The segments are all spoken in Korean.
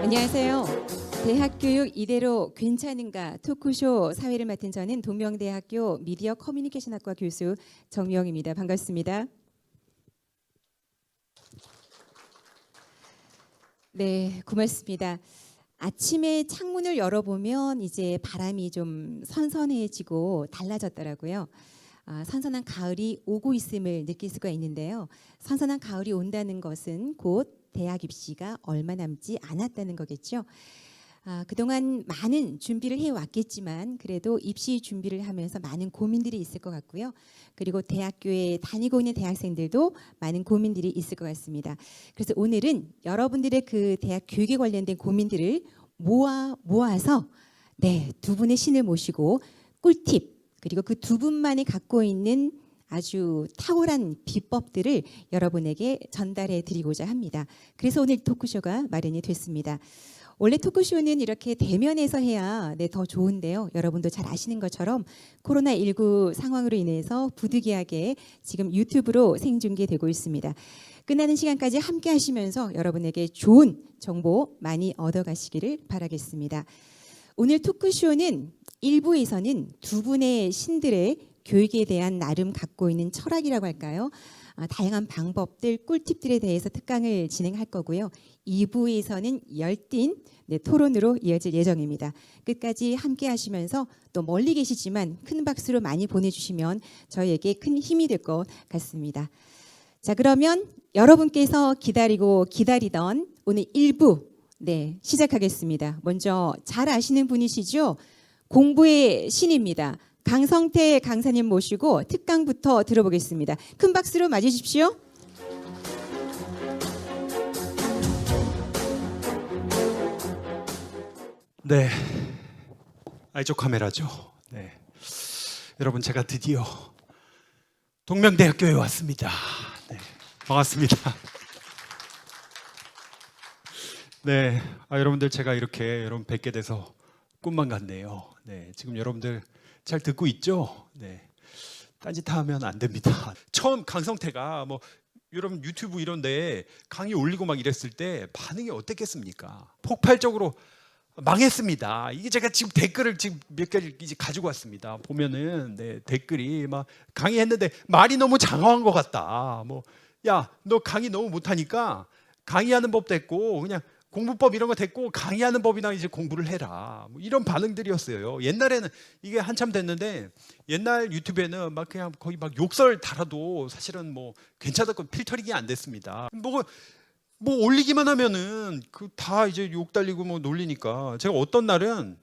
안녕하세요. 대학 교육 이대로 괜찮은가 토크쇼 사회를 맡은 저는 동명대학교 미디어 커뮤니케이션학과 교수 정미영입니다. 반갑습니다. 네, 고맙습니다. 아침에 창문을 열어보면 이제 바람이 좀 선선해지고 달라졌더라고요. 선선한 가을이 오고 있음을 느낄 수가 있는데요. 선선한 가을이 온다는 것은 곧 대학 입시가 얼마 남지 않았다는 거겠죠. 그동안 많은 준비를 해왔겠지만 그래도 입시 준비를 하면서 많은 고민들이 있을 것 같고요. 그리고 대학교에 다니고 있는 대학생들도 많은 고민들이 있을 것 같습니다. 그래서 오늘은 여러분들의 그 대학 교육에 관련된 고민들을 모아서 두 분의 신을 모시고 꿀팁 그리고 그 두 분만이 갖고 있는 아주 탁월한 비법들을 여러분에게 전달해 드리고자 합니다. 그래서 오늘 토크쇼가 마련이 됐습니다. 원래 토크쇼는 이렇게 대면에서 해야 더 좋은데요. 여러분도 잘 아시는 것처럼 코로나19 상황으로 인해서 부득이하게 지금 유튜브로 생중계되고 있습니다. 끝나는 시간까지 함께 하시면서 여러분에게 좋은 정보 많이 얻어가시기를 바라겠습니다. 오늘 토크쇼는 1부에서는 두 분의 신들의 교육에 대한 나름 갖고 있는 철학이라고 할까요? 다양한 방법들, 꿀팁들에 대해서 특강을 진행할 거고요. 2부에서는 열띤 토론으로 이어질 예정입니다. 끝까지 함께 하시면서 또 멀리 계시지만 큰 박수로 많이 보내주시면 저희에게 큰 힘이 될 것 같습니다. 자, 그러면 여러분께서 기다리던 오늘 1부 시작하겠습니다. 먼저 잘 아시는 분이시죠? 공부의 신입니다. 강성태 강사님 모시고 특강부터 들어보겠습니다. 큰 박수로 맞으십시오. 네, 이쪽 카메라죠. 네, 여러분 제가 드디어 동명대학교에 왔습니다. 네, 반갑습니다. 네, 여러분들 제가 이렇게 여러분 뵙게 돼서 꿈만 같네요. 네, 지금 여러분들 잘 듣고 있죠? 네, 딴짓하면 안 됩니다. 처음 강성태가 여러분 유튜브 이런데 강의 올리고 막 이랬을 때 반응이 어땠겠습니까? 폭발적으로 망했습니다. 이게 제가 지금 댓글을 지금 몇 가지 이제 가지고 왔습니다. 보면은 댓글이 막 강의했는데 말이 너무 장황한 것 같다. 야, 너 강의 너무 못하니까 강의하는 법 됐고 그냥 공부법 이런 거 됐고 강의하는 법이나 이제 공부를 해라. 이런 반응들이었어요. 옛날에는 이게 한참 됐는데 옛날 유튜브에는 막 그냥 거의 막 욕설 달아도 사실은 괜찮았고 필터링이 안 됐습니다. 올리기만 하면은 다 이제 욕 달리고 놀리니까 제가 어떤 날은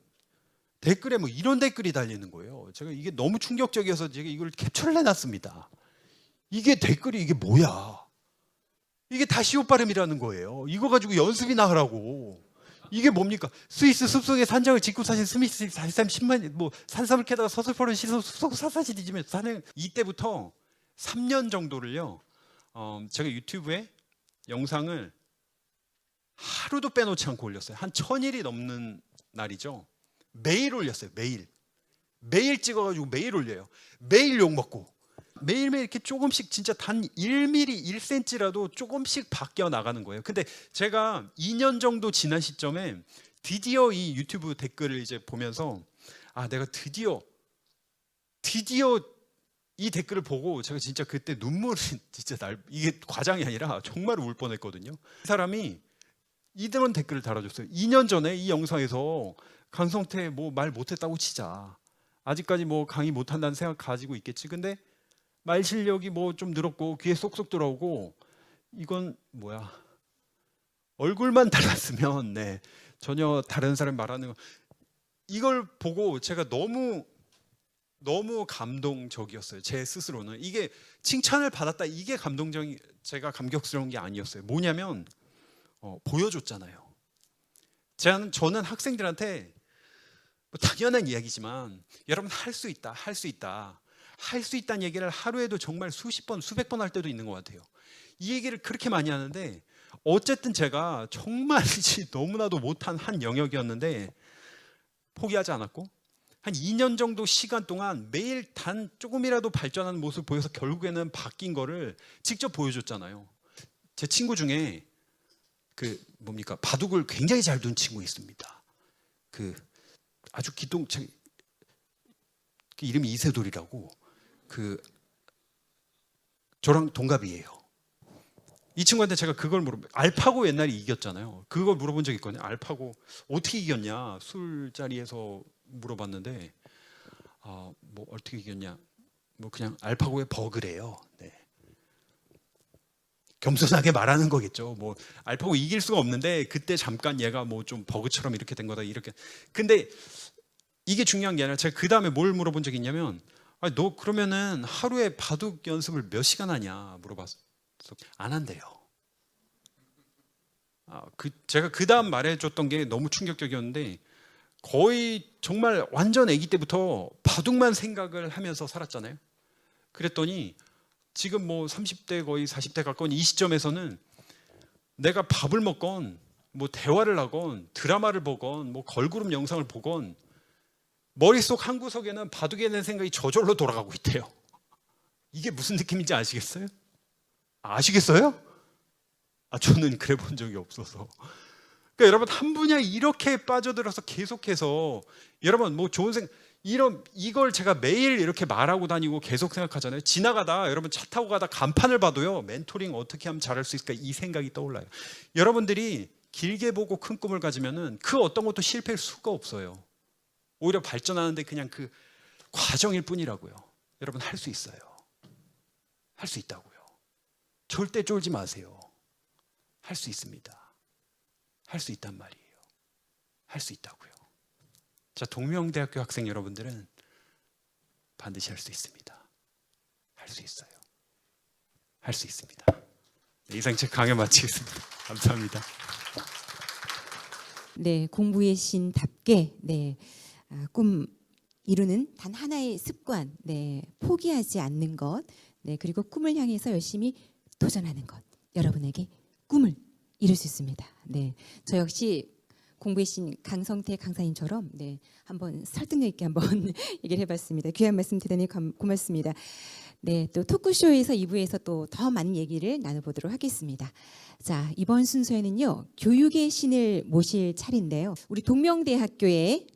댓글에 이런 댓글이 달리는 거예요. 제가 이게 너무 충격적이어서 제가 이걸 캡처를 해놨습니다. 이게 댓글이 이게 뭐야? 이게 다 시옷 발음이라는 거예요. 이거 가지고 연습이나 하라고. 이게 뭡니까? 스위스 숲속에 산장을 짓고 사신 스미스 사실상 10만 산삼을 캐다가 서슬퍼런 숲속 사사시 뒤지면 사는 이때부터 3년 정도를요. 제가 유튜브에 영상을 하루도 빼놓지 않고 올렸어요. 한 1000일이 넘는 날이죠. 매일 올렸어요. 매일 찍어가지고 매일 올려요. 매일 욕먹고 매일매일 이렇게 조금씩 진짜 단 1mm, 1cm라도 조금씩 바뀌어 나가는 거예요. 근데 제가 2년 정도 지난 시점에 드디어 이 유튜브 댓글을 이제 보면서 내가 드디어 이 댓글을 보고 제가 진짜 그때 눈물이 진짜 이게 과장이 아니라 정말 울 뻔했거든요. 이 사람이 이런 댓글을 달아줬어요. 2년 전에 이 영상에서 강성태 말 못했다고 치자. 아직까지 강의 못한다는 생각 가지고 있겠지. 근데 말 실력이 좀 늘었고 귀에 쏙쏙 들어오고 이건 뭐야? 얼굴만 달랐으면 전혀 다른 사람 말하는 거 이걸 보고 제가 너무 감동적이었어요. 제 스스로는 이게 칭찬을 받았다 이게 제가 감격스러운 게 아니었어요. 뭐냐면 보여줬잖아요. 저는 학생들한테 당연한 이야기지만 여러분 할 수 있다. 할 수 있다는 얘기를 하루에도 정말 수십 번, 수백 번 할 때도 있는 것 같아요. 이 얘기를 그렇게 많이 하는데 어쨌든 제가 정말 너무나도 못한 한 영역이었는데 포기하지 않았고 한 2년 정도 시간 동안 매일 단 조금이라도 발전하는 모습을 보여서 결국에는 바뀐 거를 직접 보여줬잖아요. 제 친구 중에 그 뭡니까 바둑을 굉장히 잘 둔 친구 있습니다. 그 아주 기똥차게 그 이름이 이세돌이라고 그 저랑 동갑이에요. 이 친구한테 제가 그걸 알파고 옛날에 이겼잖아요. 그걸 물어본 적이 있거든요. 알파고 어떻게 이겼냐 술자리에서 물어봤는데 뭐 어떻게 이겼냐 뭐 그냥 알파고의 버그래요. 네. 겸손하게 말하는 거겠죠. 뭐 알파고 이길 수가 없는데 그때 잠깐 얘가 뭐 좀 버그처럼 이렇게 된 거다 이렇게. 근데 이게 중요한 게 아니라 제가 그 다음에 뭘 물어본 적이 있냐면 너 그러면은 하루에 바둑 연습을 몇 시간 하냐 물어봤어. 안 한대요. 제가 그 다음 말해줬던 게 너무 충격적이었는데 거의 정말 완전 아기 때부터 바둑만 생각을 하면서 살았잖아요. 그랬더니 지금 뭐 30대 거의 40대 가까운 이 시점에서는 내가 밥을 먹건 뭐 대화를 하건 드라마를 보건 뭐 걸그룹 영상을 보건 머릿속 한 구석에는 바둑에 대한 생각이 저절로 돌아가고 있대요. 이게 무슨 느낌인지 아시겠어요? 아시겠어요? 저는 그래 본 적이 없어서. 그러니까 여러분 한 분야에 이렇게 빠져들어서 계속해서 여러분 뭐 좋은 이걸 제가 매일 이렇게 말하고 다니고 계속 생각하잖아요. 지나가다 여러분 차 타고 가다 간판을 봐도요. 멘토링 어떻게 하면 잘할 수 있을까 이 생각이 떠올라요. 여러분들이 길게 보고 큰 꿈을 가지면은 그 어떤 것도 실패할 수가 없어요. 오히려 발전하는데 그냥 그 과정일 뿐이라고요. 여러분 할 수 있어요. 할 수 있다고요. 절대 쫄지 마세요. 할 수 있습니다. 할 수 있단 말이에요. 할 수 있다고요. 자, 동명대학교 학생 여러분들은 반드시 할 수 있습니다. 할 수 있어요. 할 수 있습니다. 네, 이상 제 강연 마치겠습니다. 감사합니다. 네, 공부의 신답게 꿈 이루는 단 하나의 습관, 포기하지 않는 것, 그리고 꿈을 향해서 열심히 도전하는 것. 여러분에게 꿈을 이룰 수 있습니다. 저 역시 공부의 신 강성태 강사님처럼 한번 설득력 있게 한번 얘기를 해봤습니다. 귀한 말씀 대단히 고맙습니다. 또 토크쇼에서 2부에서 또 더 많은 얘기를 나눠보도록 하겠습니다. 자, 이번 순서에는요 교육의 신을 모실 차례인데요. 우리 동명대학교의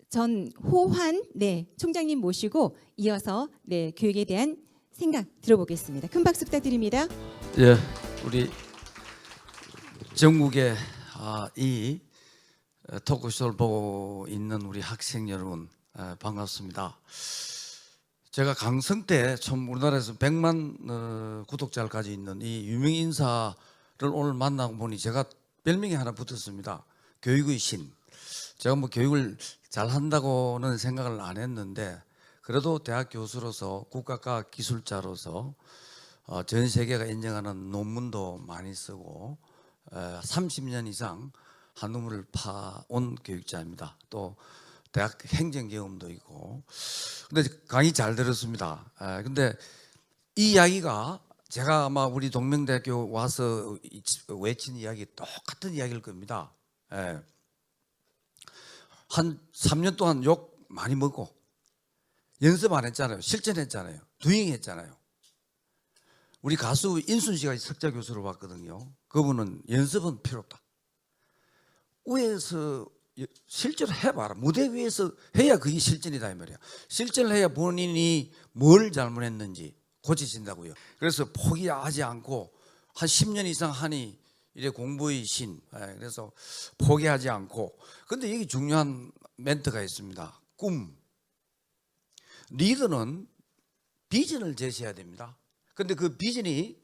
전 호환 총장님 모시고 이어서 교육에 대한 생각 들어보겠습니다. 큰 박수 부탁드립니다. 예, 우리 전국에 이 토크쇼를 보고 있는 우리 학생 여러분 반갑습니다. 제가 강성태 참 우리나라에서 100만 구독자를 가지고 있는 이 유명 인사를 오늘 만나고 보니 제가 별명이 하나 붙었습니다. 교육의 신. 제가 뭐 교육을 잘 한다고는 생각을 안 했는데 그래도 대학 교수로서 국가과학 기술자로서 전 세계가 인정하는 논문도 많이 쓰고 30년 이상 한우물을 파온 교육자입니다. 또 대학 행정 경험도 있고. 근데 강의 잘 들었습니다. 근데 이 이야기가 제가 아마 우리 동명대학교 와서 외친 이야기 똑같은 이야기일 겁니다. 한 3년 동안 욕 많이 먹고 연습 안 했잖아요. 실전했잖아요. 두잉했잖아요. 우리 가수 인순 씨가 석자 교수로 봤거든요. 그분은 연습은 필요 없다. 위에서 실제로 해봐라. 무대 위에서 해야 그게 실전이다 이 말이야. 실전을 해야 본인이 뭘 잘못했는지 고쳐진다고요. 그래서 포기하지 않고 한 10년 이상 하니 이래 공부의 신. 그래서 포기하지 않고. 근데 여기 중요한 멘트가 있습니다. 꿈. 리더는 비전을 제시해야 됩니다. 근데 그 비전이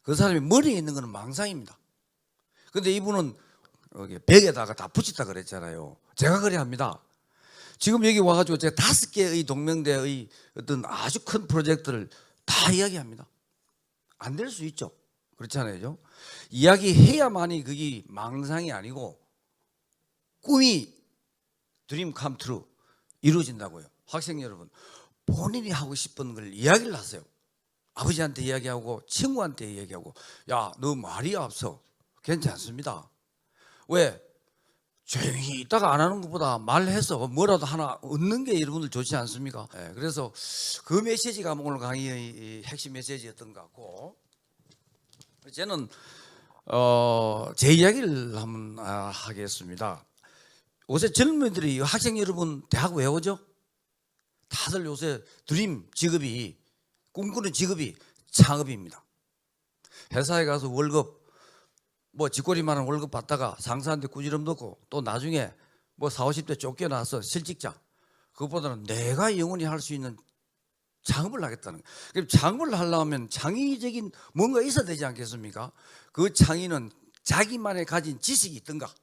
그 사람이 머리에 있는 것은 망상입니다. 근데 이분은 벽에다가 다 붙였다 그랬잖아요. 제가 그래 합니다. 지금 여기 와가지고 제가 5개의 동명대의 어떤 아주 큰 프로젝트를 다 이야기합니다. 안 될 수 있죠. 그렇잖아요. 이야기해야만이 그게 망상이 아니고 꿈이 드림 컴 트루 이루어진다고요. 학생 여러분, 본인이 하고 싶은 걸 이야기를 하세요. 아버지한테 이야기하고 친구한테 이야기하고 야, 너 말이 없어. 괜찮습니다. 왜? 조용히 있다가 안 하는 것보다 말해서 뭐라도 하나 얻는 게 여러분들 좋지 않습니까? 그래서 그 메시지가 오늘 강의의 핵심 메시지였던 것 같고 저는 제 이야기를 한번 하겠습니다. 요새 젊은이들이 학생 여러분 대학 왜 오죠? 다들 요새 드림 직업이 꿈꾸는 직업이 창업입니다. 회사에 가서 월급 뭐 쥐꼬리만한 월급 받다가 상사한테 꾸지람 듣고 또 나중에 뭐 40, 50대 쫓겨나서 실직자 그것보다는 내가 영원히 할 수 있는 창업을 하겠다는 거예요. 그럼 창업을 하려면 창의적인 뭔가 있어야 되지 않겠습니까? 그 창의는 자기만의 가진 지식이 있던가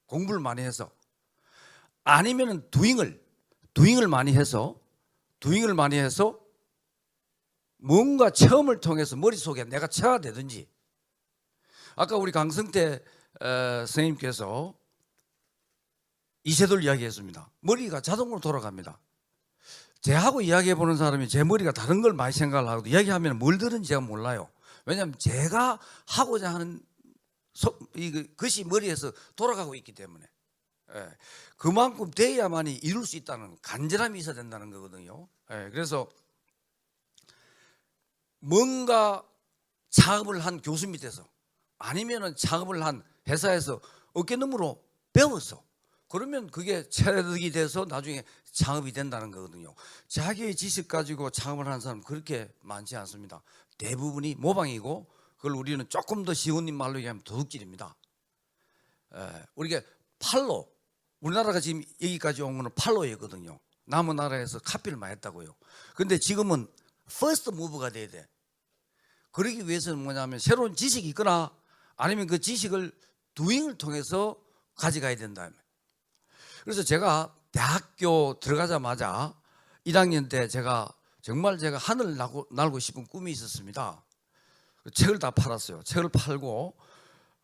공부를 많이 해서 아니면은 두잉을 많이 해서 뭔가 체험을 통해서 머릿속에 내가 체화되든지 아까 우리 강성태 선생님께서 이세돌 이야기했습니다. 머리가 자동으로 돌아갑니다. 제하고 이야기해 보는 사람이 제 머리가 다른 걸 많이 생각을 하고 이야기하면 뭘 들은지 제가 몰라요. 왜냐하면 제가 하고자 하는 것이 머리에서 돌아가고 있기 때문에 그만큼 돼야만이 이룰 수 있다는 간절함이 있어야 된다는 거거든요. 그래서 뭔가 창업을 한 교수 밑에서 아니면은 창업을 한 회사에서 어깨너머로 배웠어. 그러면 그게 체득이 돼서 나중에 창업이 된다는 거거든요. 자기의 지식 가지고 창업을 하는 사람 그렇게 많지 않습니다. 대부분이 모방이고 그걸 우리는 조금 더 쉬운 말로 얘기하면 도둑질입니다. 우리가 팔로 우리나라가 지금 여기까지 온 거는 팔로였거든요. 남은 나라에서 카피를 많이 했다고요. 근데 지금은 퍼스트 무브가 돼야 돼. 그러기 위해서는 뭐냐면 새로운 지식이 있거나 아니면 그 지식을 두잉을 통해서 가져가야 된다. 그래서 제가 대학교 들어가자마자 1학년 때 제가 하늘을 날고 싶은 꿈이 있었습니다. 책을 다 팔았어요. 책을 팔고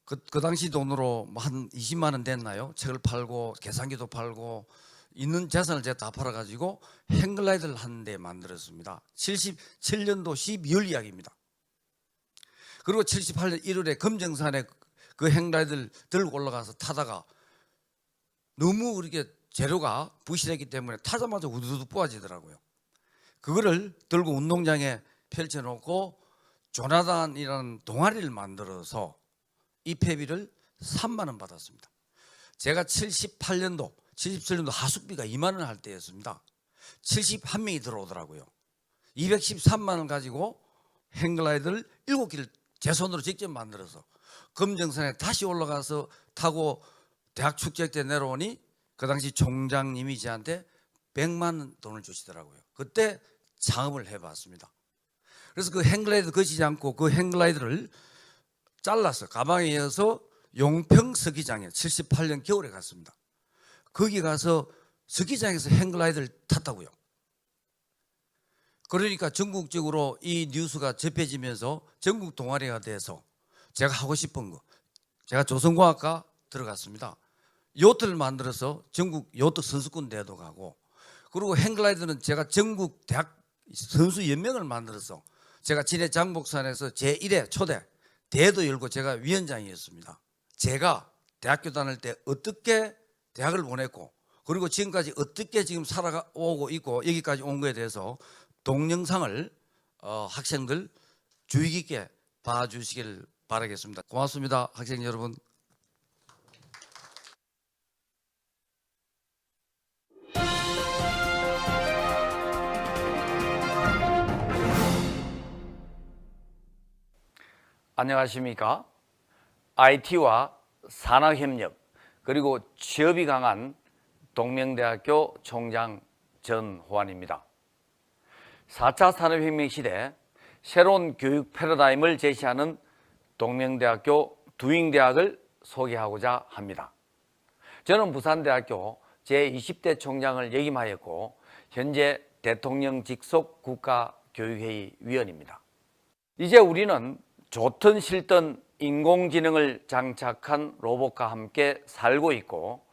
그 당시 돈으로 한 20만 원 됐나요? 책을 팔고 계산기도 팔고 있는 재산을 제가 다 팔아가지고 행글라이더를 한 대 만들었습니다. 77년도 12월 이야기입니다. 그리고 78년 1월에 금정산에 그 행글라이더를 들고 올라가서 타다가 너무 그렇게 재료가 부실했기 때문에 타자마자 우두두 부러지더라고요. 그거를 들고 운동장에 펼쳐놓고 조나단이라는 동아리를 만들어서 입회비를 3만 원 받았습니다. 제가 77년도 하숙비가 2만 원 할 때였습니다. 71명이 들어오더라고요. 213만 원 가지고 행글라이더를 7개를 제 손으로 직접 만들어서 금정산에 다시 올라가서 타고 대학 축제 때 내려오니 그 당시 총장님이 저한테 100만 원 돈을 주시더라고요. 그때 창업을 해봤습니다. 그래서 그 행글라이더 거치지 않고 그 행글라이더를 잘라서 가방에 이어서 용평 스키장에 78년 겨울에 갔습니다. 거기 가서 스키장에서 행글라이더를 탔다고요. 그러니까 전국적으로 이 뉴스가 접해지면서 전국 동아리가 돼서 제가 하고 싶은 거 제가 조선공학과 들어갔습니다. 요트를 만들어서 전국 요트 선수권 대회도 가고 그리고 행글라이더는 제가 전국 대학 선수 연맹을 만들어서 제가 진해 장복산에서 제1회 초대 대회도 열고 제가 위원장이었습니다. 제가 대학교 다닐 때 어떻게 대학을 보냈고 그리고 지금까지 어떻게 지금 살아오고 있고 여기까지 온 거에 대해서 동영상을 학생들 주의 깊게 봐주시길 바라겠습니다. 고맙습니다. 학생 여러분. 안녕하십니까? IT와 산학협력 그리고 취업이 강한 동명대학교 총장 전호환입니다. 4차 산업혁명 시대 새로운 교육 패러다임을 제시하는 동명대학교 두잉대학을 소개하고자 합니다. 저는 부산대학교 제20대 총장을 역임하였고 현재 대통령 직속 국가교육회의 위원입니다. 이제 우리는 좋든 싫든 인공지능을 장착한 로봇과 함께 살고 있고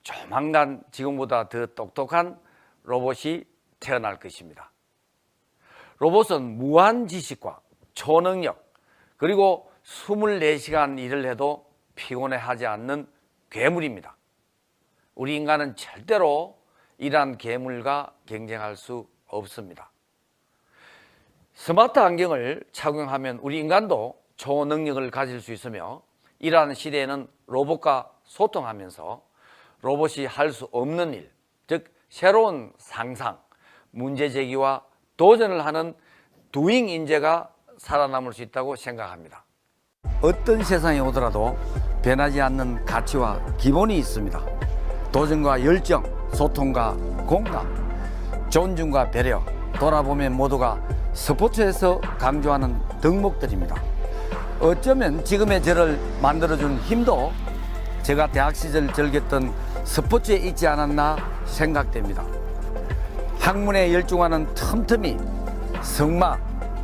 조만간 지금보다 더 똑똑한 로봇이 태어날 것입니다. 로봇은 무한 지식과 초능력 그리고 24시간 일을 해도 피곤해하지 않는 괴물입니다. 우리 인간은 절대로 이러한 괴물과 경쟁할 수 없습니다. 스마트 안경을 착용하면 우리 인간도 초능력을 가질 수 있으며 이러한 시대에는 로봇과 소통하면서 로봇이 할 수 없는 일, 즉 새로운 상상, 문제 제기와 도전을 하는 두잉 인재가 살아남을 수 있다고 생각합니다. 어떤 세상이 오더라도 변하지 않는 가치와 기본이 있습니다. 도전과 열정, 소통과 공감, 존중과 배려, 돌아보면 모두가 스포츠에서 강조하는 덕목들입니다. 어쩌면 지금의 저를 만들어준 힘도 제가 대학 시절 즐겼던 스포츠에 있지 않았나 생각됩니다. 학문에 열중하는 틈틈이 승마,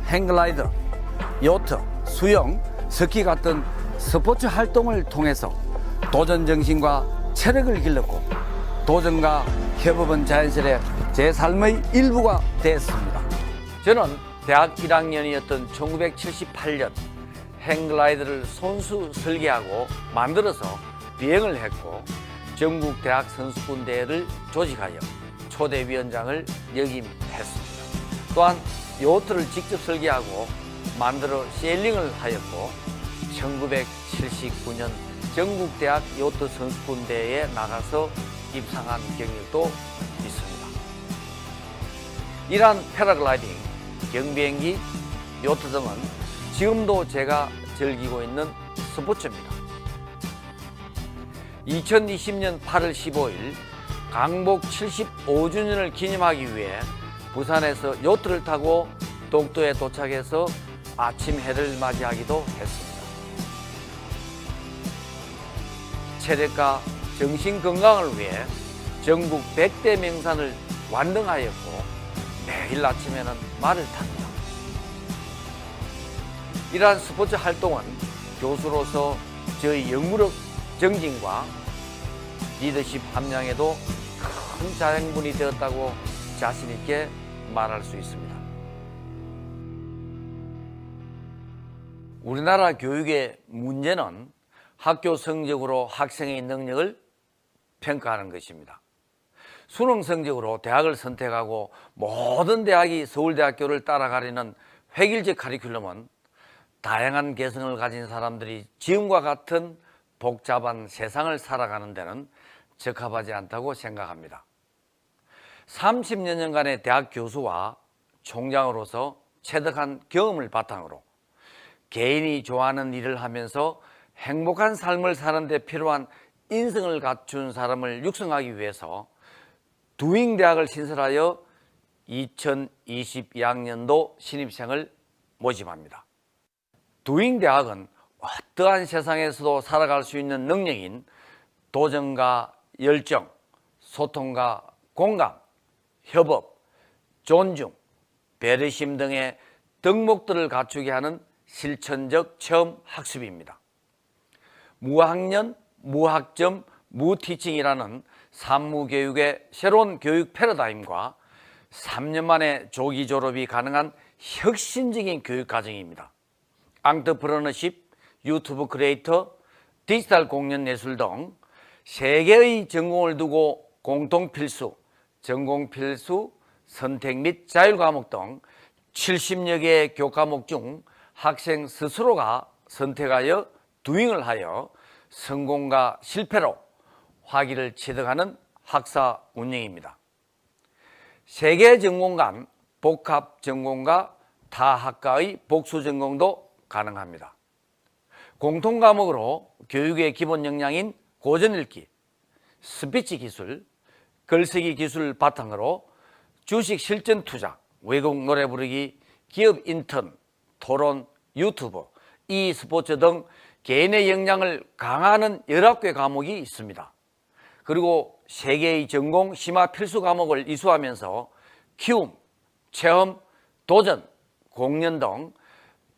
행글라이더, 요트, 수영, 스키 같은 스포츠 활동을 통해서 도전 정신과 체력을 길렀고 도전과 협업은 자연스레 제 삶의 일부가 됐습니다. 저는 대학 1학년이었던 1978년 행글라이더를 손수 설계하고 만들어서 비행을 했고 전국 대학 선수권 대회를 조직하여 초대위원장을 역임했습니다. 또한 요트를 직접 설계하고 만들어 세일링을 하였고 1979년 전국대학 요트 선수권 대회에 나가서 입상한 경력도 있습니다. 이러한 패러글라이딩, 경비행기, 요트 등은 지금도 제가 즐기고 있는 스포츠입니다. 2020년 8월 15일 강복 75주년을 기념하기 위해 부산에서 요트를 타고 독도에 도착해서 아침 해를 맞이하기도 했습니다. 체력과 정신 건강을 위해 전국 100대 명산을 완등하였고 매일 아침에는 말을 탑니다. 이러한 스포츠 활동은 교수로서 저의 영구적 정진과 리더십 함량에도 큰 자양분이 되었다고 자신 있게 말할 수 있습니다. 우리나라 교육의 문제는 학교 성적으로 학생의 능력을 평가하는 것입니다. 수능 성적으로 대학을 선택하고 모든 대학이 서울대학교를 따라가려는 획일적 커리큘럼은 다양한 개성을 가진 사람들이 지금과 같은 복잡한 세상을 살아가는 데는 적합하지 않다고 생각합니다. 30여 년간의 대학 교수와 총장으로서 체득한 경험을 바탕으로 개인이 좋아하는 일을 하면서 행복한 삶을 사는 데 필요한 인성을 갖춘 사람을 육성하기 위해서 두잉 대학을 신설하여 2022학년도 신입생을 모집합니다. 두잉 대학은 어떠한 세상에서도 살아갈 수 있는 능력인 도전과 열정, 소통과 공감, 협업, 존중, 배려심 등의 덕목들을 갖추게 하는 실천적 체험 학습입니다. 무학년, 무학점, 무티칭이라는 산무교육의 새로운 교육 패러다임과 3년 만에 조기 졸업이 가능한 혁신적인 교육 과정입니다. 앙트프러너십, 유튜브 크리에이터, 디지털 공연 예술 등 3개의 전공을 두고 공통 필수, 전공 필수, 선택 및 자율 과목 등 70여 개의 교과목 중 학생 스스로가 선택하여 두잉을 하여 성공과 실패로 화기를 체득하는 학사 운영입니다. 3개 전공 간 복합 전공과 타 학과의 복수 전공도 가능합니다. 공통 과목으로 교육의 기본 역량인 고전 읽기, 스피치 기술, 글쓰기 기술 바탕으로 주식 실전 투자, 외국 노래 부르기, 기업 인턴, 토론, 유튜브, e스포츠 등 개인의 역량을 강화하는 11개 과목이 있습니다. 그리고 3개의 전공 심화 필수 과목을 이수하면서 키움, 체험, 도전, 공연 등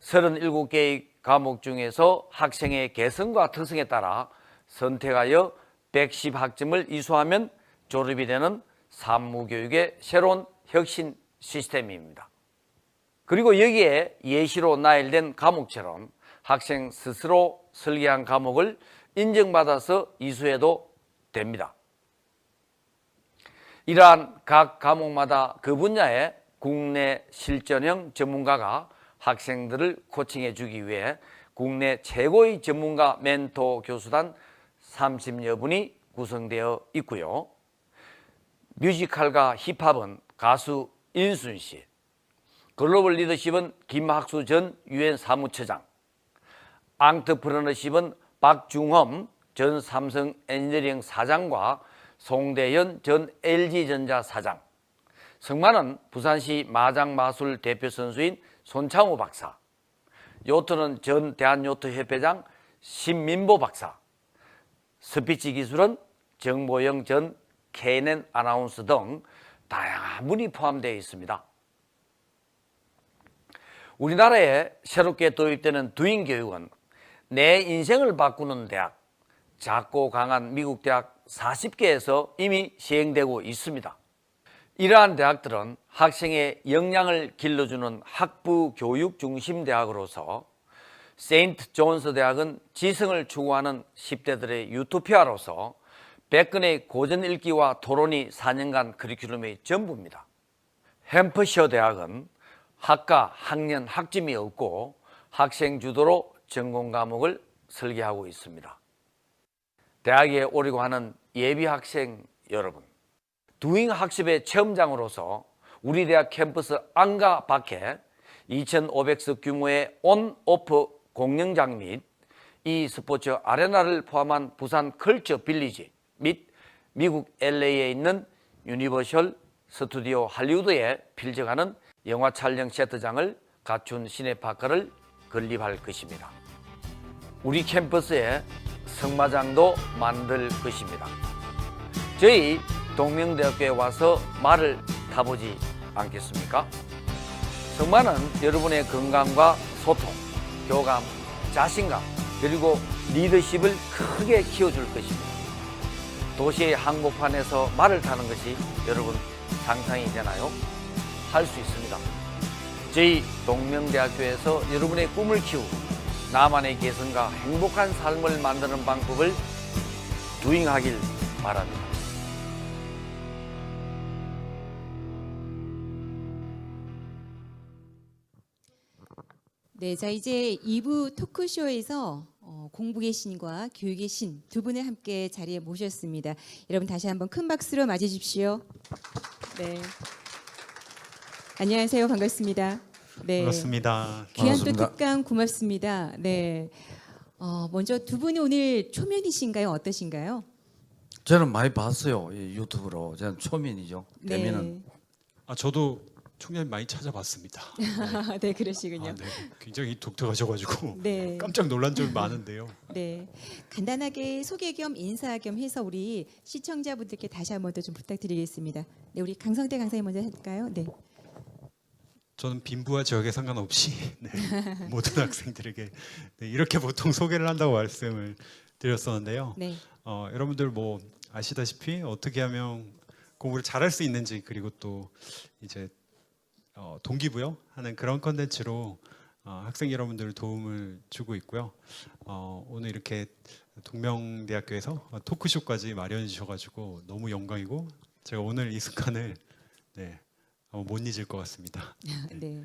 37개의 과목 중에서 학생의 개성과 특성에 따라 선택하여 110학점을 이수하면 졸업이 되는 산무교육의 새로운 혁신 시스템입니다. 그리고 여기에 예시로 나열된 과목처럼 학생 스스로 설계한 과목을 인정받아서 이수해도 됩니다. 이러한 각 과목마다 그 분야의 국내 실전형 전문가가 학생들을 코칭해 주기 위해 국내 최고의 전문가 멘토 교수단 30여 분이 구성되어 있고요. 뮤지컬과 힙합은 가수 인순 씨, 글로벌 리더십은 김학수 전 유엔 사무처장, 앙트프러너십은 박중험 전 삼성 엔지니어링 사장과 송대현 전 LG전자 사장, 승마는 부산시 마장마술 대표 선수인 손창호 박사, 요트는 전 대한요트협회장 신민보 박사, 스피치 기술은 정보영 전 KNN 아나운서 등 다양한 분이 포함되어 있습니다. 우리나라에 새롭게 도입되는 두인 교육은 내 인생을 바꾸는 대학, 작고 강한 미국 대학 40개에서 이미 시행되고 있습니다. 이러한 대학들은 학생의 역량을 길러주는 학부 교육 중심 대학으로서 세인트 존스 대학은 지성을 추구하는 10대들의 유토피아로서 100건의 고전 읽기와 토론이 4년간 커리큘럼의 전부입니다. 햄프셔 대학은 학과, 학년, 학점이 없고 학생 주도로 전공 과목을 설계하고 있습니다. 대학에 오려고 하는 예비 학생 여러분, 두잉 학습의 체험장으로서 우리 대학 캠퍼스 안과 밖에 2,500석 규모의 온-오프 공연장 및 e스포츠 아레나를 포함한 부산 컬처 빌리지 및 미국 LA에 있는 유니버셜 스튜디오 할리우드에 필적하는 영화 촬영 세트장을 갖춘 시네파크를 건립할 것입니다. 우리 캠퍼스에 승마장도 만들 것입니다. 저희 동명대학교에 와서 말을 타보지 않겠습니까? 승마는 여러분의 건강과 소통, 교감, 자신감, 그리고 리더십을 크게 키워줄 것입니다. 도시의 한복판에서 말을 타는 것이 여러분 상상이 되나요? 할 수 있습니다. 저희 동명대학교에서 여러분의 꿈을 키우고 나만의 개성과 행복한 삶을 만드는 방법을 두잉하길 바랍니다. 네, 자 이제 2부 토크쇼에서 공부의 신과 교육의 신 두 분을 함께 자리에 모셨습니다. 여러분 다시 한번 큰 박수로 맞이해 주십시오. 네, 안녕하세요, 반갑습니다. 네, 반갑습니다. 귀한 또 반갑습니다. 특강 고맙습니다. 네, 먼저 두 분이 오늘 초면이신가요, 어떠신가요? 저는 많이 봤어요. 이 유튜브로. 저는 초면이죠. 대면은. 아, 저도 총장님 많이 찾아봤습니다. 네, 그러시군요. 아, 네. 굉장히 독특하셔가지고 네. 깜짝 놀란 점이 많은데요. 네, 간단하게 소개 겸 인사 겸 해서 우리 시청자분들께 다시 한번 더 좀 부탁드리겠습니다. 네, 우리 강성태 강사님 먼저 할까요? 네, 저는 빈부와 지역에 상관없이 네, 모든 학생들에게 네, 이렇게 보통 소개를 한다고 말씀을 드렸었는데요. 네, 여러분들 뭐 아시다시피 어떻게 하면 공부를 잘할 수 있는지, 그리고 또 이제 동기부여 하는 그런 컨텐츠로 학생 여러분들 도움을 주고 있고요. 오늘 이렇게 동명대학교에서 토크쇼까지 마련해 주셔가지고 너무 영광이고, 제가 오늘 이 순간을 네, 못 잊을 것 같습니다. 네,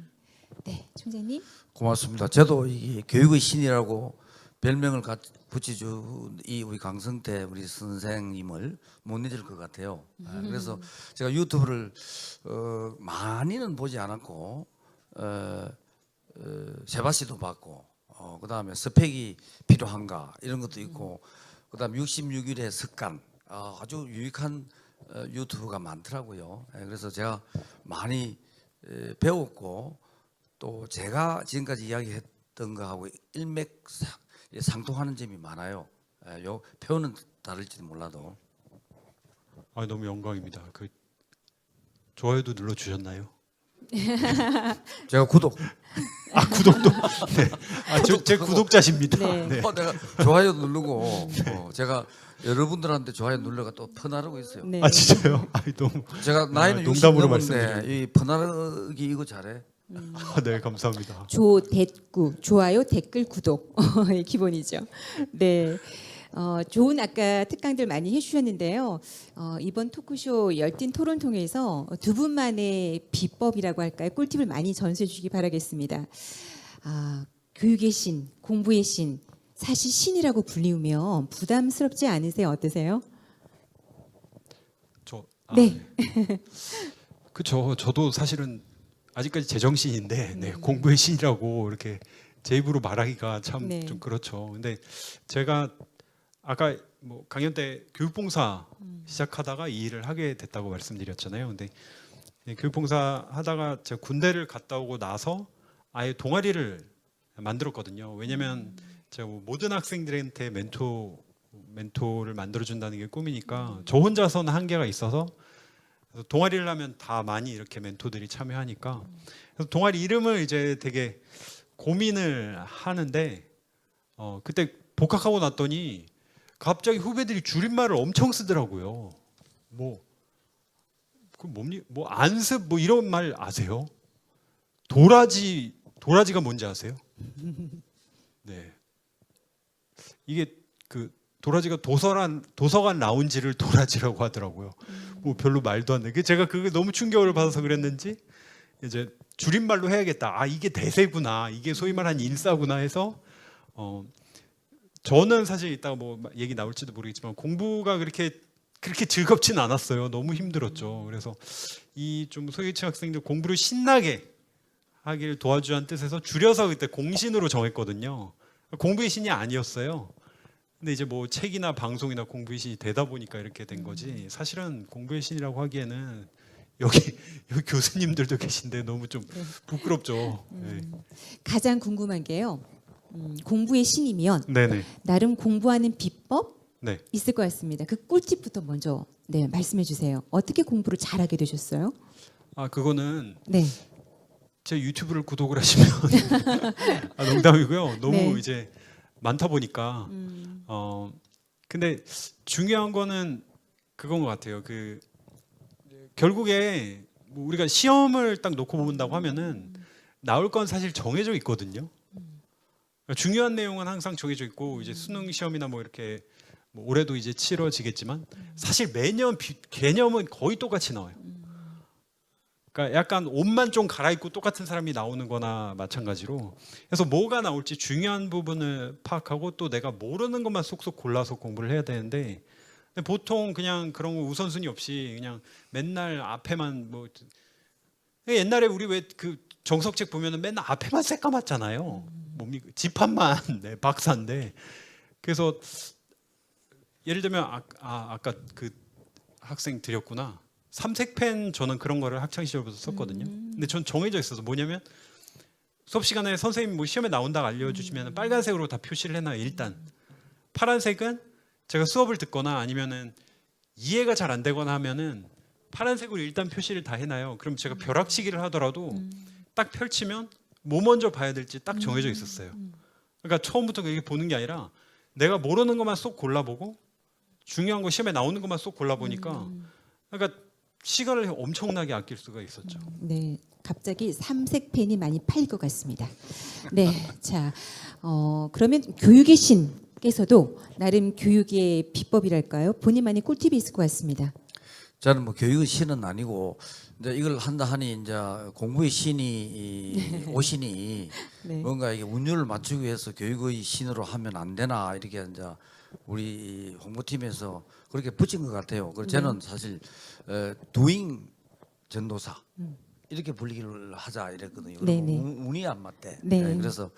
네, 총장님. 고맙습니다. 저도 이 교육의 신이라고 별명을 붙여준 이 우리 강성태 우리 선생님을 못 잊을 것 같아요. 그래서 제가 유튜브를 많이는 보지 않았고 세바시도 봤고 그다음에 스펙이 필요한가 이런 것도 있고, 그다음 66일의 습관 아주 유익한 유튜브가 많더라고요. 그래서 제가 많이 배웠고, 또 제가 지금까지 이야기했던 거하고 일맥상통하는 점이 많아요. 요 표현은 다를지도 몰라도. 아, 너무 영광입니다. 그 좋아요도 눌러 주셨나요? 제가 구독. 아, 구독도. 네. 아, 제 구독자십니다. 네. 네. 내가 좋아요 누르고 제가 여러분들한테 좋아요 누르가 또 퍼나르고 있어요. 네. 아, 진짜요? 아, 너무. 제가 나이는 60 농담으로 넘었는데 말씀드리는. 이 퍼나르기 이거 잘해. 아, 네, 감사합니다. 조댓구 좋아요 댓글 구독 기본이죠. 네. 좋은 아까 특강들 많이 해주셨는데요. 이번 토크쇼 열띤 토론 통해서 두 분만의 비법이라고 할까요? 꿀팁을 많이 전수해 주시기 바라겠습니다. 교육의 신, 공부의 신, 사실 신이라고 불리우면 부담스럽지 않으세요? 어떠세요? 네. 그렇죠. 저도 사실은 아직까지 제정신인데 공부의 신이라고 이렇게 제 입으로 말하기가 참 네. 좀 그렇죠. 근데 제가 아까 뭐 강연 때 교육봉사 시작하다가 이 일을 하게 됐다고 말씀드렸잖아요. 근데 교육봉사 하다가 제가 군대를 갔다 오고 나서 아예 동아리를 만들었거든요. 왜냐면 제가 뭐 모든 학생들한테 멘토를 만들어준다는 게 꿈이니까 저 혼자서는 한계가 있어서 그래서 동아리를 하면 다 많이 이렇게 멘토들이 참여하니까 그래서 동아리 이름을 이제 되게 고민을 하는데 그때 복학하고 났더니 갑자기 후배들이 줄임말을 엄청 쓰더라고요. 뭐 안습 뭐 이런 말 아세요? 도라지가 뭔지 아세요? 네. 이게 그 도라지가 도서관 라운지를 도라지라고 하더라고요. 뭐 별로 말도 안 돼. 제가 그게 너무 충격을 받아서 그랬는지 이제 줄임말로 해야겠다. 아 이게 대세구나. 이게 소위 말하는 인싸구나 해서 저는 사실 이따가 뭐 얘기 나올지도 모르겠지만 공부가 그렇게 즐겁진 않았어요. 너무 힘들었죠. 그래서 이 좀 소외계층 학생들 공부를 신나게 하기를 도와주자는 뜻에서 줄여서 그때 공신으로 정했거든요. 공부의 신이 아니었어요. 근데 이제 뭐 책이나 방송이나 공부의 신이 되다 보니까 이렇게 된 거지. 사실은 공부의 신이라고 하기에는 여기 교수님들도 계신데 너무 좀 부끄럽죠. 네. 가장 궁금한 게요. 공부의 신이면 네네. 나름 공부하는 비법 네. 있을 것 같습니다. 그 꿀팁부터 먼저 말씀해 주세요. 어떻게 공부를 잘하게 되셨어요? 아 그거는 네. 제 유튜브를 구독을 하시면 농담이고요. 너무 네. 이제 많다 보니까 근데 중요한 거는 그건 것 같아요. 그 결국에 뭐 우리가 시험을 딱 놓고 본다고 하면은 나올 건 사실 정해져 있거든요. 그러니까 중요한 내용은 항상 정해져 있고 이제 수능 시험이나 뭐 이렇게 뭐 올해도 이제 치러지겠지만 사실 매년 개념은 거의 똑같이 나와요. 그러니까 약간 옷만 좀 갈아입고 똑같은 사람이 나오는 거나 마찬가지로 그래서 뭐가 나올지 중요한 부분을 파악하고 또 내가 모르는 것만 쏙쏙 골라서 공부를 해야 되는데 근데 보통 그냥 그런 거 우선순위 없이 그냥 맨날 앞에만 뭐 옛날에 우리 왜 그 정석책 보면은 맨날 앞에만 새까맣잖아요. 뭡니까 집합만 네, 박사인데 그래서 예를 들면 아까 그 학생 드렸구나. 삼색펜 저는 그런 거를 학창 시절부터 썼거든요. 근데 전 정해져 있어서 뭐냐면 수업 시간에 선생님 뭐 시험에 나온다고 알려주시면 빨간색으로 다 표시를 해놔요. 일단 파란색은 제가 수업을 듣거나 아니면은 이해가 잘 안 되거나 하면은 파란색으로 일단 표시를 다 해놔요. 그럼 제가 벼락치기를 하더라도 딱 펼치면 뭐 먼저 봐야 될지 딱 정해져 있었어요. 그러니까 처음부터 그렇게 보는 게 아니라 내가 모르는 것만 쏙 골라보고 중요한 거 시험에 나오는 것만 쏙 골라보니까 그러니까 시간을 엄청나게 아낄 수가 있었죠. 네, 갑자기 삼색 펜이 많이 팔릴 것 같습니다. 네, 자, 그러면 교육의 신께서도 나름 교육의 비법이랄까요? 본인만의 꿀팁이 있을 것 같습니다. 저는 뭐 교육의 신은 아니고 이제 이걸 한다 하니 이제 공부의 신이 오시니 네. 뭔가 이게 운율을 맞추기 위해서 교육의 신으로 하면 안 되나 이렇게 이제 우리 홍보팀에서 그렇게 붙인 것 같아요. 그래서 저는 사실 도잉 전도사 이렇게 불리기를 하자 이랬거든요. 네네. 운이 안 맞대. 네. 그래서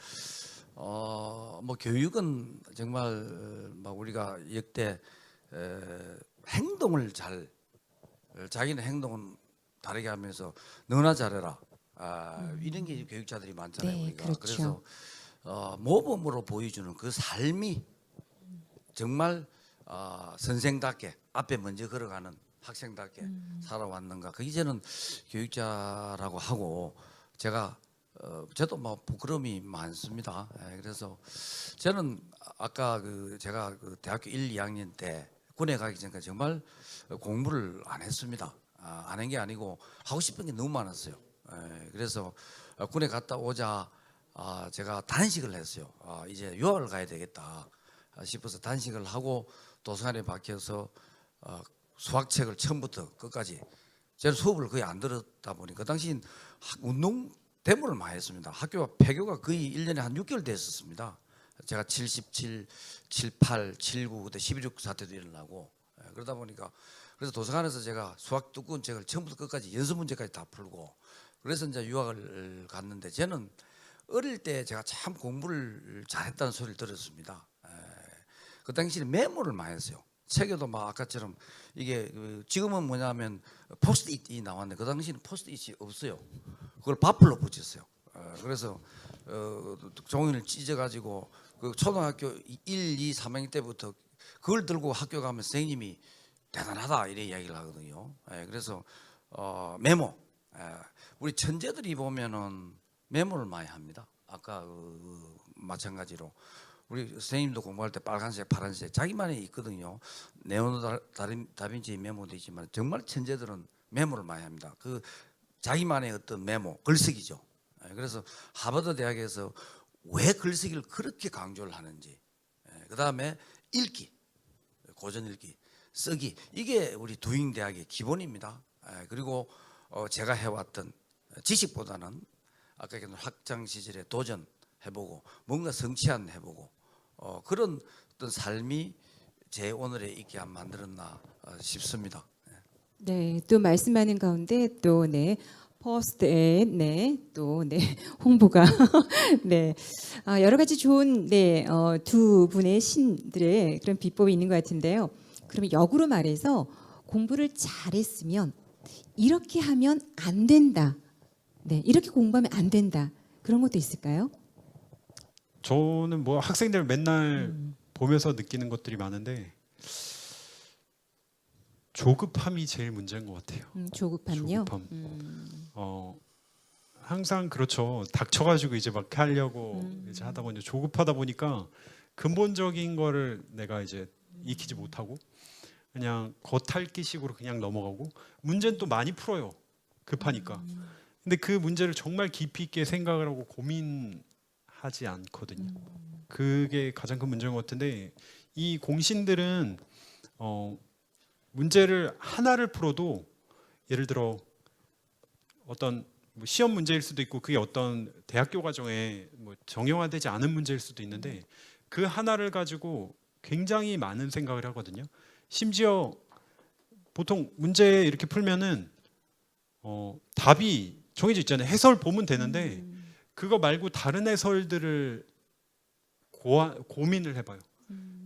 뭐 교육은 정말 막 우리가 역대 행동을 잘 자기는 행동은 다르게 하면서 너나 잘해라. 이런 게 교육자들이 많잖아요. 네, 우리가. 그렇죠. 그래서 모범으로 보여주는 그 삶이 정말 선생답게 앞에 먼저 걸어가는 학생답게 살아왔는가. 그게 저는 교육자라고 하고 제가 저도 뭐 부끄러움이 많습니다. 그래서 저는 아까 제가 대학교 1, 2학년 때 군에 가기 전까지 정말 공부를 안 했습니다. 안 한 게 아니고 하고 싶은 게 너무 많았어요. 그래서 군에 갔다 오자 제가 단식을 했어요. 이제 유학을 가야 되겠다 싶어서 단식을 하고 도서관에 박혀서 수학책을 처음부터 끝까지 저는 수업을 거의 안 들었다 보니까 그 당시 운동 데모를 많이 했습니다. 학교가 폐교가 거의 1년에 한 6개월 됐었습니다. 제가 77, 78, 79 그때 11.6 사태도 일어나고 그러다 보니까 그래서 도서관에서 제가 수학 두꺼운 책을 처음부터 끝까지 연습 문제까지 다 풀고 그래서 이제 유학을 갔는데 저는 어릴 때 제가 참 공부를 잘했다는 소리를 들었습니다. 그 당시에 메모를 많이 했어요. 책에도 막 아까처럼 이게 지금은 뭐냐면 포스트잇이 나왔는데 그 당시에는 포스트잇이 없어요. 그걸 바플로 붙였어요. 그래서 종이를 찢어가지고 그 초등학교 1, 2, 3학년 때부터 그걸 들고 학교 가면 선생님이 대단하다 이래 이야기를 하거든요. 그래서 메모. 우리 천재들이 보면은 메모를 많이 합니다. 아까 마찬가지로 우리 선생님도 공부할 때 빨간색, 파란색 자기만의 있거든요. 레오나르도 다빈치 메모도 있지만 정말 천재들은 메모를 많이 합니다. 그 자기만의 어떤 메모, 글쓰기죠. 그래서 하버드 대학에서 왜 글쓰기를 그렇게 강조를 하는지, 그 다음에 읽기, 고전 읽기, 쓰기 이게 우리 두잉 대학의 기본입니다. 그리고 제가 해왔던 지식보다는 아까 얘기한 학창 시절에 도전해보고 뭔가 성취한 해보고 그런 어떤 삶이 제 오늘에 있게 한 만들었나 싶습니다. 네, 또 말씀하는 가운데 또 네. 포스트잇, 네, 또 네, 홍보가 네, 여러 가지 좋은 네, 두 분의 신들의 그런 비법이 있는 것 같은데요. 그러면 역으로 말해서 공부를 잘했으면 이렇게 하면 안 된다, 네, 이렇게 공부하면 안 된다 그런 것도 있을까요? 저는 뭐 학생들 맨날 보면서 느끼는 것들이 많은데 조급함이 제일 문제인 것 같아요. 조급함요. 조급함. 항상 그렇죠. 닥쳐가지고 이제 막 하려고 이제 하다 보니 조급하다 보니까 근본적인 거를 내가 이제 익히지 못하고 그냥 겉핥기식으로 그냥 넘어가고 문제는 또 많이 풀어요. 급하니까. 근데 그 문제를 정말 깊이 있게 생각을 하고 고민하지 않거든요. 그게 가장 큰 문제인 것 같은데 이 공신들은 문제를 하나를 풀어도 예를 들어 어떤 뭐 시험 문제일 수도 있고 그게 어떤 대학교 과정에 뭐 정형화되지 않은 문제일 수도 있는데 그 하나를 가지고 굉장히 많은 생각을 하거든요. 심지어 보통 문제 이렇게 풀면은 답이 정해져 있잖아요. 해설 보면 되는데 그거 말고 다른 해설들을 고민을 해봐요.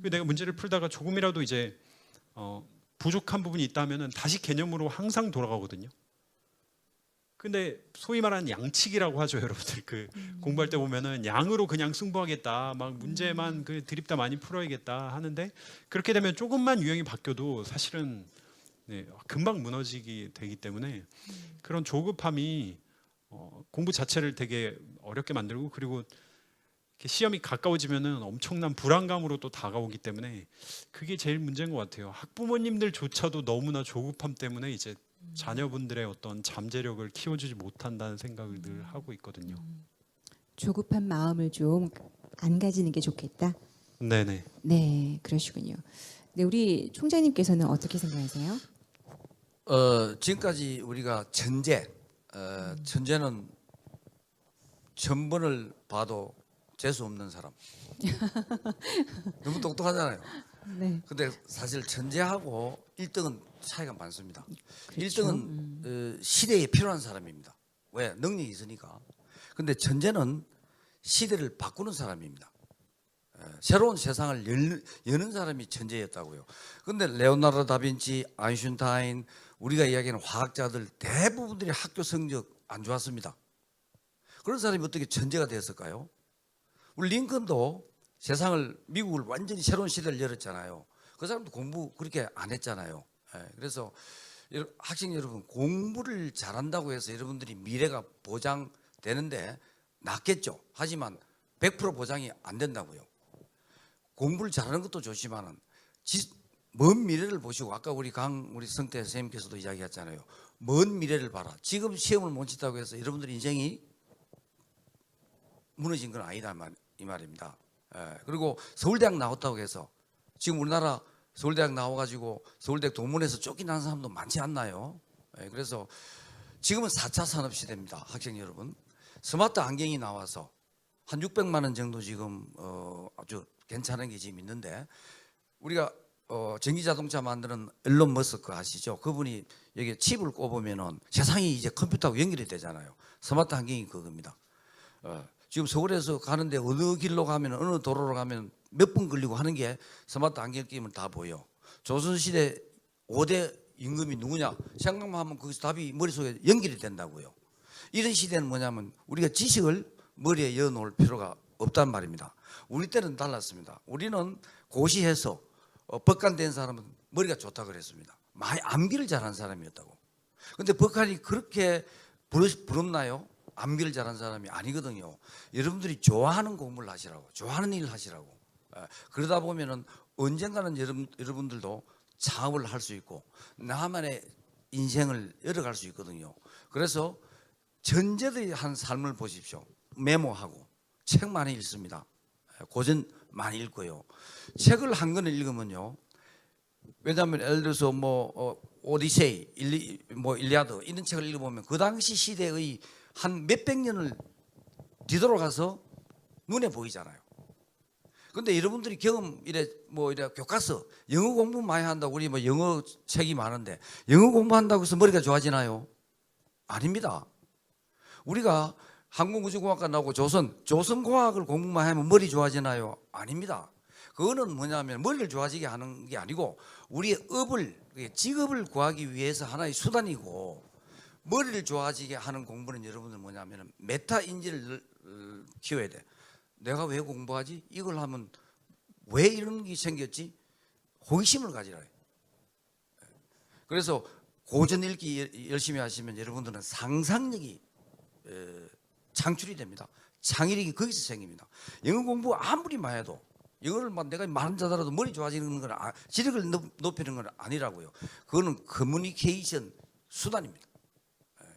내가 문제를 풀다가 조금이라도 이제 부족한 부분이 있다면은 다시 개념으로 항상 돌아가거든요. 근데 소위 말하는 양치기라고 하죠, 여러분들. 그 공부할 때 보면은 양으로 그냥 승부하겠다, 막 문제만 그 드립다 많이 풀어야겠다 하는데 그렇게 되면 조금만 유형이 바뀌어도 사실은 네, 금방 무너지게 되기 때문에 그런 조급함이 공부 자체를 되게 어렵게 만들고 그리고 이렇게 시험이 가까워지면은 엄청난 불안감으로 또 다가오기 때문에 그게 제일 문제인 것 같아요. 학부모님들조차도 너무나 조급함 때문에 이제 자녀분들의 어떤 잠재력을 키워주지 못한다는 생각을 늘 하고 있거든요. 조급한 마음을 좀 안 가지는 게 좋겠다. 네네. 네, 그러시군요. 네, 우리 총장님께서는 어떻게 생각하세요? 지금까지 우리가 천재, 천재는 천번을 봐도 재수 없는 사람. 너무 똑똑하잖아요. 네. 근데 사실 천재하고 1등은 차이가 많습니다. 그렇죠. 1등은 시대에 필요한 사람입니다. 왜? 능력이 있으니까. 근데 천재는 시대를 바꾸는 사람입니다. 새로운 세상을 여는 사람이 천재였다고요. 근데 레오나르도 다빈치, 아인슈타인, 우리가 이야기하는 화학자들 대부분들이 학교 성적 안 좋았습니다. 그런 사람이 어떻게 천재가 되었을까요? 우리 링컨도 세상을 미국을 완전히 새로운 시대를 열었잖아요. 그 사람도 공부 그렇게 안 했잖아요. 그래서 학생 여러분 공부를 잘한다고 해서 여러분들이 미래가 보장되는데 낫겠죠. 하지만 100% 보장이 안 된다고요. 공부를 잘하는 것도 좋지만은 먼 미래를 보시고 아까 우리 성태 선생님께서도 이야기했잖아요. 먼 미래를 봐라. 지금 시험을 못 친다고 해서 여러분들 인생이 무너진 건 아니다 이 말입니다. 그리고 서울대학 나왔다고 해서 지금 우리나라 서울대학 나와가지고 서울대 동문회에서 쫓겨난 사람도 많지 않나요? 그래서 지금은 4차 산업시대입니다. 학생 여러분. 스마트 안경이 나와서 한 600만 원 정도 지금 아주 괜찮은 게 지금 있는데 우리가 전기 자동차 만드는 일론 머스크 아시죠? 그분이 여기 칩을 꼽으면은 세상이 이제 컴퓨터하고 연결이 되잖아요. 스마트 안경이 그겁니다. 지금 서울에서 가는데 어느 길로 가면 어느 도로로 가면 몇 분 걸리고 하는 게 스마트 안경 끼면 다 보여. 조선시대 5대 임금이 누구냐 생각만 하면 거기서 답이 머릿속에 연결이 된다고요. 이런 시대는 뭐냐면 우리가 지식을 머리에 이어 놓을 필요가 없단 말입니다. 우리 때는 달랐습니다. 우리는 고시해서 법관 사람은 머리가 좋다 그랬습니다. 많이 암기를 잘한 사람이었다고. 근데 법관이 그렇게 부럽나요? 암기를 잘한 사람이 아니거든요. 여러분들이 좋아하는 공부를 하시라고, 좋아하는 일을 하시라고. 그러다 보면은 언젠가는 여러분들도 창업을 할 수 있고 나만의 인생을 열어갈 수 있거든요. 그래서 전제들이 한 삶을 보십시오. 메모하고 책 많이 읽습니다. 고전 많이 읽고요. 책을 한 권을 읽으면요. 왜냐하면 예를 들어서 오디세이, 일리아드 이런 책을 읽어보면 그 당시 시대의 한 몇백 년을 뒤돌아가서 눈에 보이잖아요. 근데 여러분들이 이래 교과서 영어 공부 많이 한다고 우리 영어 책이 많은데 영어 공부한다고 해서 머리가 좋아지나요? 아닙니다. 우리가 항공우주공학과 나오고 조선공학을 공부만 하면 머리 좋아지나요? 아닙니다. 그거는 뭐냐면 머리를 좋아지게 하는 게 아니고 우리의 직업을 구하기 위해서 하나의 수단이고 머리를 좋아지게 하는 공부는 여러분들 뭐냐면 메타 인지를 키워야 돼. 내가 왜 공부하지? 이걸 하면 왜 이런 게 생겼지? 호기심을 가지라. 그래서 고전 읽기 열심히 하시면 여러분들은 상상력이 창출이 됩니다. 창의력이 거기서 생깁니다. 영어 공부 아무리 많이 해도 영어를 내가 많은 자더라도 머리 좋아지는 건 지력을 높이는 건 아니라고요. 그거는 커뮤니케이션 수단입니다.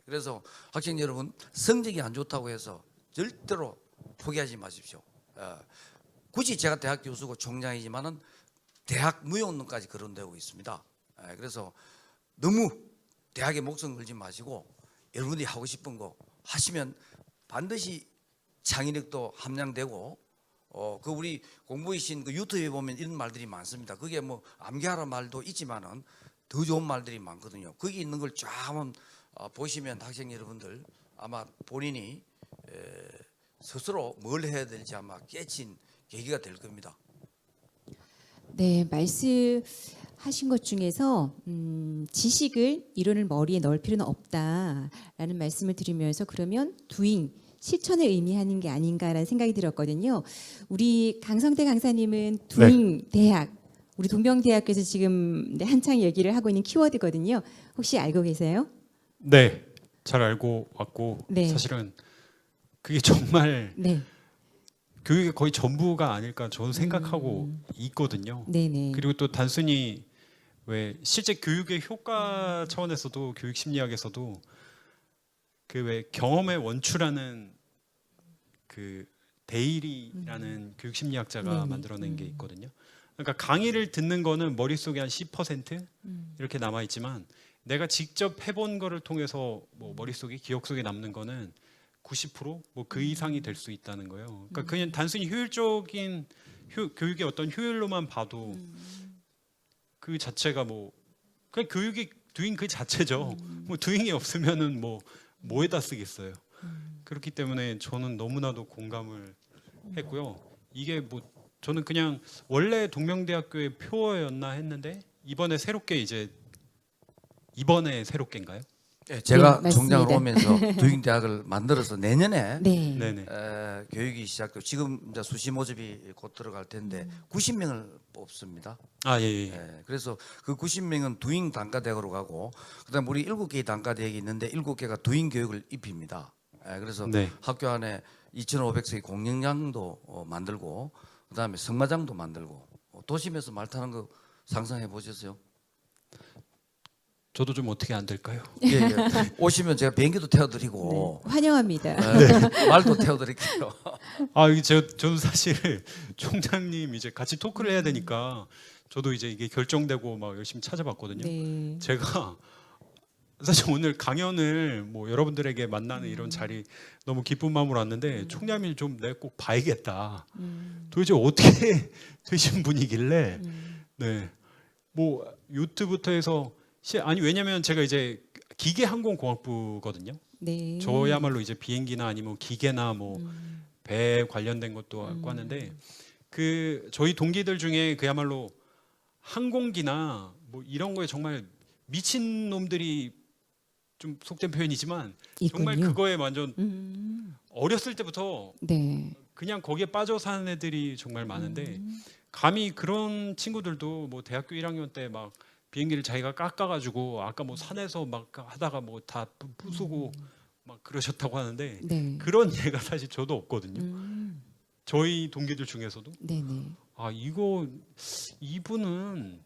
그래서 학생 여러분 성적이 안 좋다고 해서 절대로 포기하지 마십시오. 굳이 제가 대학 교수고 총장이지만은 대학 무용론까지 거론되고 있습니다. 그래서 너무 대학에 목숨 걸지 마시고 여러분들이 하고 싶은 거 하시면 반드시 창의력도 함량되고 그 우리 공부이신 그 유튜브에 보면 이런 말들이 많습니다. 그게 암기하라 말도 있지만은 더 좋은 말들이 많거든요. 거기 있는 걸 쫙 한번 보시면 학생 여러분들 아마 본인이 스스로 뭘 해야 될지 아마 깨친 계기가 될 겁니다. 네, 말씀하신 것 중에서 지식을 이론을 머리에 넣을 필요는 없다라는 말씀을 드리면서 그러면 doing 실천을 의미하는 게 아닌가라는 생각이 들었거든요. 우리 강성태 강사님은 doing 대학, 우리 동명대학교에서 지금 한창 얘기를 하고 있는 키워드거든요. 혹시 알고 계세요? 네, 잘 알고 왔고 네. 사실은 그게 정말 네, 교육의 거의 전부가 아닐까 저는 생각하고 있거든요. 네네. 그리고 또 단순히 왜 실제 교육의 효과 차원에서도 교육 심리학에서도 그 왜 경험의 원추라는 그 데일이라는 교육 심리학자가 네네. 만들어낸 게 있거든요. 그러니까 강의를 듣는 거는 머릿속에 한 10% 이렇게 남아 있지만 내가 직접 해본 거를 통해서 머릿속에 기억 속에 남는 거는 90% 그 이상이 될 수 있다는 거예요. 그러니까 그냥 단순히 효율적인 교육의 어떤 효율로만 봐도 그 자체가 그냥 교육이 doing 그 자체죠. doing이 없으면은 뭐에다 쓰겠어요. 그렇기 때문에 저는 너무나도 공감을 했고요. 이게 저는 그냥 원래 동명대학교의 표어였나 했는데 이번에 새롭게인가요? 네, 제가 네, 총장을 맞습니다. 오면서 도잉 대학을 만들어서 내년에 네. 네네. 교육이 시작되고 지금 이제 수시 모집이 곧 들어갈 텐데 90명을 뽑습니다. 아 예. 그래서 그 90명은 두잉 단과대학으로 가고 그다음 우리 7개의 단과대학이 있는데 7개가 두잉 교육을 입힙니다. 그래서 네. 학교 안에 2,500석의 공연장도 만들고 그다음에 승마장도 만들고 도심에서 말 타는 거 상상해 보셨어요? 저도 좀 어떻게 안 될까요? 예. 오시면 제가 비행기도 태워드리고 네, 환영합니다. 말도 태워드릴게요. 이게 저도 사실 총장님 이제 같이 토크를 해야 되니까 저도 이제 이게 결정되고 막 열심히 찾아봤거든요. 네. 제가 사실 오늘 강연을 뭐 여러분들에게 만나는 이런 자리 너무 기쁜 마음으로 왔는데 총리님을 좀 내가 꼭 봐야겠다. 도대체 어떻게 되신 분이길래 네. 뭐 요트부터 해서 아니 왜냐면 제가 이제 기계항공공학부거든요. 네. 저야말로 이제 비행기나 아니면 기계나 뭐 배 관련된 것도 하고 하는데 그 저희 동기들 중에 그야말로 항공기나 뭐 이런 거에 정말 미친 놈들이 좀 속된 표현이지만 정말 있군요. 그거에 완전 어렸을 때부터 네. 그냥 거기에 빠져 사는 애들이 정말 많은데 감히 그런 친구들도 뭐 대학교 1학년 때 막 비행기를 자기가 깎아가지고 아까 뭐 산에서 막 하다가 뭐 다 부수고 막 그러셨다고 하는데 네. 그런 예가 사실 저도 없거든요. 저희 동기들 중에서도 네네. 아 이분은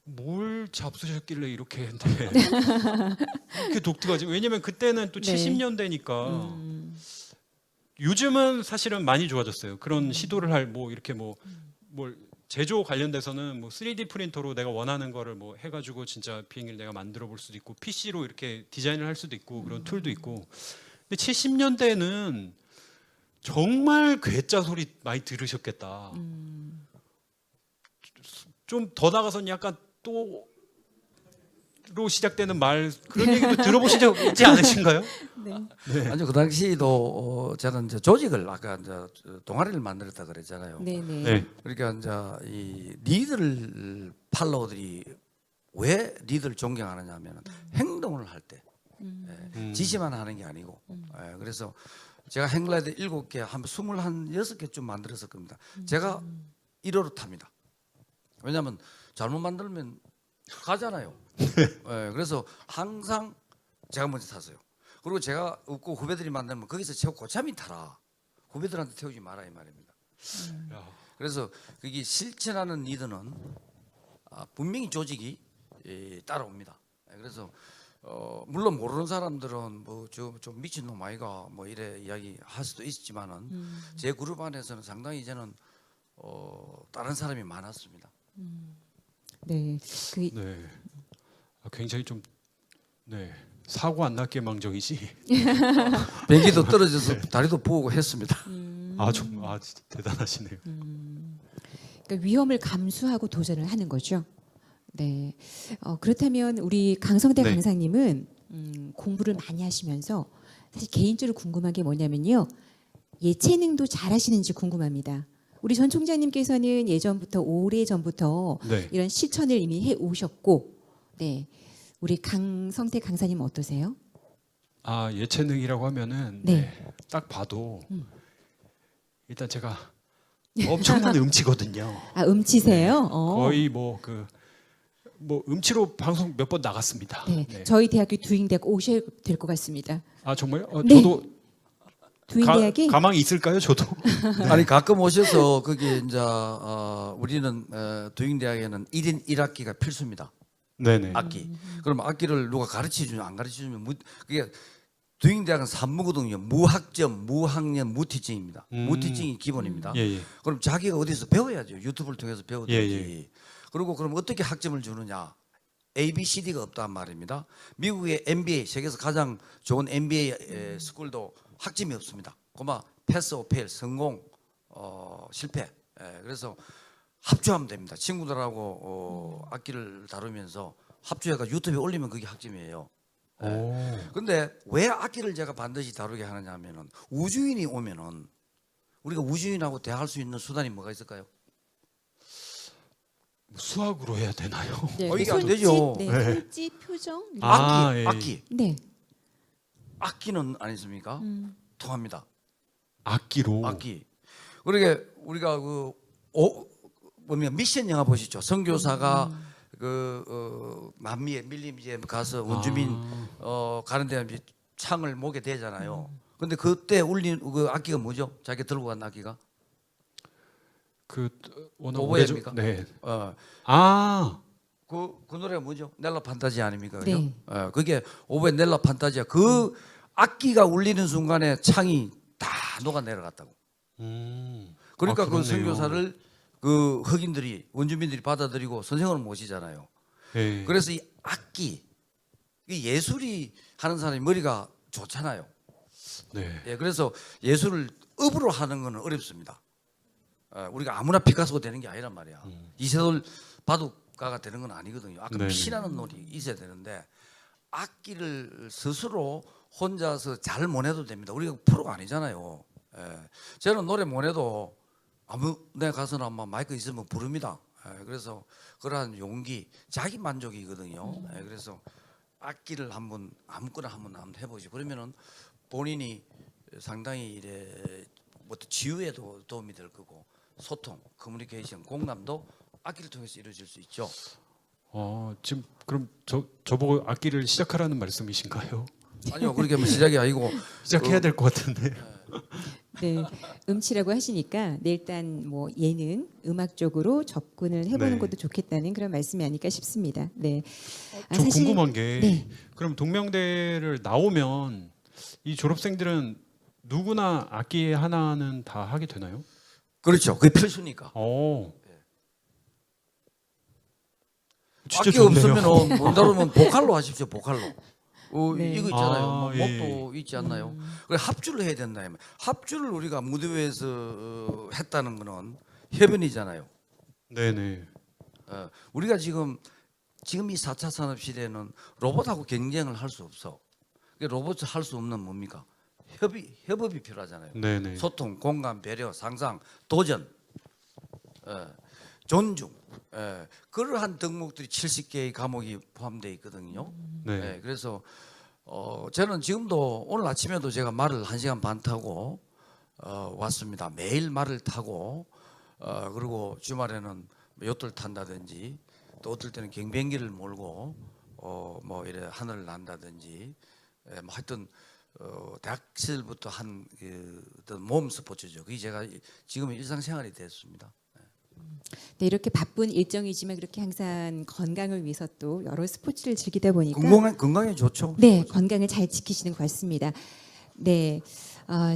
뭘 잡수셨길래 이렇게 네. 이렇게 독특하지? 왜냐면 그때는 또 네. 70년대니까 요즘은 사실은 많이 좋아졌어요. 그런 시도를 할 뭐 이렇게 뭐 뭘 제조 관련돼서는 뭐 3D 프린터로 내가 원하는 거를 뭐 해가지고 진짜 비행기를 내가 만들어 볼 수도 있고 PC로 이렇게 디자인을 할 수도 있고 그런 툴도 있고. 근데 70년대는 정말 괴짜 소리 많이 들으셨겠다. 좀 더 나가서는 약간 또로 시작되는 말 그런 얘기도 들어보신 적 있지 않으신가요? 네. 아니요, 그 당시도 저는 이제 조직을 아까 이제 동아리를 만들었다 그랬잖아요. 네네. 네. 그러니까 이제 이 리더를 팔로워들이 왜 리더를 존경하느냐면 행동을 할 때 지시만 하는 게 아니고 예, 그래서 제가 행글라이더 7개 한 26개쯤 만들었을 겁니다. 제가 1호로 탑니다. 왜냐하면 잘못 만들면 가잖아요. 예, 그래서 항상 제가 먼저 탔어요. 그리고 제가 없고 후배들이 만들면 거기서 제가 고참이 타라. 후배들한테 태우지 마라 이 말입니다. 야, 그래서 그게 실천하는 리더는 분명히 조직이 따라옵니다. 그래서 물론 모르는 사람들은 뭐 좀 미친 놈 아이가 뭐 이래 이야기 할 수도 있지만은 제 그룹 안에서는 상당히 이제는 다른 사람이 많았습니다. 네. 그 네. 굉장히 좀 네. 사고 안 났게 망정이지. 비행기도 떨어져서 다리도 부어고 했습니다. 진짜 대단하시네요. 그러니까 위험을 감수하고 도전을 하는 거죠. 네. 그렇다면 우리 강성대 네. 강사님은 공부를 많이 하시면서 사실 개인적으로 궁금한 게 뭐냐면요. 예체능도 잘하시는지 궁금합니다. 우리 전 총장님께서는 예전부터 오래 전부터 네. 이런 실천을 이미 해 오셨고, 네. 우리 강성태 강사님 어떠세요? 아 예체능이라고 하면은 네. 네, 딱 봐도 일단 제가 엄청난 음치거든요. 아 음치세요? 거의 뭐 음치로 방송 몇 번 나갔습니다. 네. 네. 저희 대학교 두인대학 오셔야 될 것 같습니다. 아 정말요? 네. 저도 두인대학이 가망이 있을까요? 저도. 아니 가끔 오셔서 거기 이제 우리는 두잉대학에는 1인 1학기가 필수입니다. 네네. 악기. 그럼 악기를 누가 가르쳐 주면 안 가르쳐 주면 그게 두잉대학은 3무거든요. 무학점, 무학년, 무티칭입니다. 무티칭이 기본입니다. 예, 예. 그럼 자기가 어디서 배워야죠. 유튜브를 통해서 배우든지. 예, 그리고 그럼 어떻게 학점을 주느냐? ABCD가 없단 말입니다. 미국의 MBA, 세계에서 가장 좋은 MBA 스쿨도 학점이 없습니다. 그만 패스 오 페일, 성공, 실패. 그래서 합주하면 됩니다. 친구들하고 악기를 다루면서 합주해가 유튜브에 올리면 그게 학점이에요. 근데 왜 악기를 제가 반드시 다루게 하느냐 하면은 우주인이 오면은 우리가 우주인하고 대화할 수 있는 수단이 뭐가 있을까요? 수학으로 해야 되나요? 네, 이게 안 손짓, 되죠. 네, 네. 손짓, 표정. 이런- 아, 예. 악기. 네. 악기는 아니십니까? 통합니다. 악기로. 악기. 그러게 우리가 미션 영화 보시죠. 선교사가 남미에 밀림지에 가서 원주민 가는 데 창을 목에 대잖아요. 근데 그때 울린 그 악기가 뭐죠? 자기 들고 간 악기가? 워낙 오보에입니까? 오래전- 네. 그 노래가 뭐죠? 넬라 판타지 아닙니까? 네. 그죠? 그게 오보에 넬라 판타지야. 그 악기가 울리는 순간에 창이 다 녹아 내려갔다고. 그러니까 그 그렇네요. 선교사를 그 흑인들이 원주민들이 받아들이고 선생으로 모시잖아요. 예. 그래서 이 악기 이 예술이 하는 사람이 머리가 좋잖아요. 네. 예, 그래서 예술을 업으로 하는 건 어렵습니다. 우리가 아무나 피카소가 되는 게 아니란 말이야. 이세돌 바둑가가 되는 건 아니거든요. 아까 네네. 피라는 놀이 있어야 되는데 악기를 스스로 혼자서 잘 못 해도 됩니다. 우리가 프로가 아니잖아요. 예. 저는 노래 못 해도 아무 내 가서는 아마 마이크 있으면 부릅니다. 예. 그래서 그러한 용기, 자기 만족이거든요. 예. 그래서 악기를 한번 아무거나 한번 해보지. 그러면은 본인이 상당히 이래 뭐 지휘에도 도움이 될 거고 소통, 커뮤니케이션, 공감도 악기를 통해서 이루어질 수 있죠. 지금 그럼 저보고 악기를 시작하라는 말씀이신가요? 아니요, 그렇게 하면 시작이 아니고 시작해야 될 것 같은데. 네, 음치라고 하시니까 네, 일단 뭐 예능, 음악 쪽으로 접근을 해보는 네. 것도 좋겠다는 그런 말씀이 아닐까 싶습니다. 네. 저 궁금한 게 네. 그럼 동명대를 나오면 이 졸업생들은 누구나 악기 하나는 다 하게 되나요? 그렇죠. 그게 필수니까. 진짜 악기 좋네요. 없으면 못 다루면 보컬로 하십시오. 보컬로. 네. 이거 있잖아요. 아, 목도 있지 않나요? 그래 합주를 해야 된다. 합주를 우리가 무대 위에서 했다는 거는 협연이잖아요. 네네. 우리가 지금 이 4차 산업 시대는 로봇하고 경쟁을 할 수 없어. 로봇을 할 수 없는 뭡니까? 협업이 필요하잖아요. 네네. 소통, 공감, 배려, 상상, 도전, 존중, 그러한 덕목들이 70개의 과목이 포함되어 있거든요. 네. 그래서 저는 지금도 오늘 아침에도 제가 말을 1시간 반 타고 왔습니다. 매일 말을 타고 그리고 주말에는 요트를 탄다든지 또 어떨 때는 경비행기를 몰고 뭐 이래 하늘을 난다든지 뭐 하여튼 대학 시절부터 한 어떤 모험 스포츠죠. 그게 제가 지금의 일상생활이 됐습니다. 네, 이렇게 바쁜 일정이지만 그렇게 항상 건강을 위해서 또 여러 스포츠를 즐기다 보니까 건강에 좋죠. 네, 건강을 잘 지키시는 것 같습니다. 네,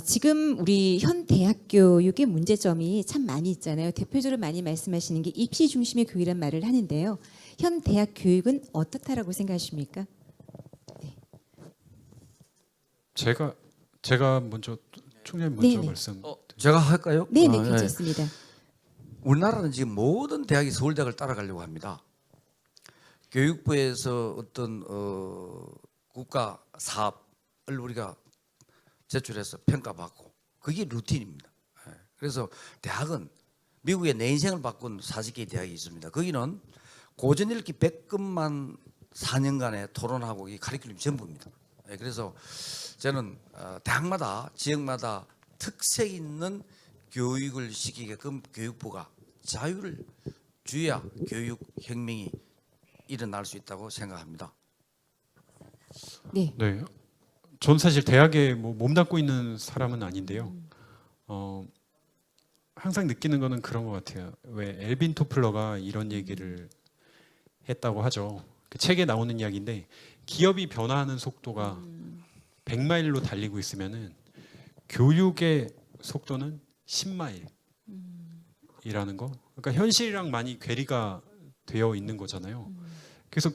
지금 우리 현 대학 교육의 문제점이 참 많이 있잖아요. 대표적으로 많이 말씀하시는 게 입시 중심의 교육이란 말을 하는데요. 현 대학 교육은 어떻다라고 생각하십니까? 제가 먼저 총장님 먼저 네네. 말씀. 제가 할까요? 네, 네, 괜찮습니다. 우리나라는 지금 모든 대학이 서울대학을 따라가려고 합니다. 교육부에서 어떤 국가 사업을 우리가 제출해서 평가받고 그게 루틴입니다. 그래서 대학은 미국의 내 인생을 바꾼 40개의 대학이 있습니다. 거기는 고전 읽기 100급만 4년간의 토론하고 이 카리큘럼이 전부입니다. 그래서 저는 대학마다 지역마다 특색 있는 교육을 시키게끔 교육부가 자유를 주어야 교육 혁명이 일어날 수 있다고 생각합니다. 네, 네. 전 사실 대학에 뭐 몸담고 있는 사람은 아닌데요. 항상 느끼는 거는 그런 것 같아요. 왜 엘빈 토플러가 이런 얘기를 했다고 하죠. 그 책에 나오는 이야기인데 기업이 변화하는 속도가 100마일로 달리고 있으면은 교육의 속도는 10마일이라는 거. 그러니까 현실이랑 많이 괴리가 되어 있는 거잖아요. 그래서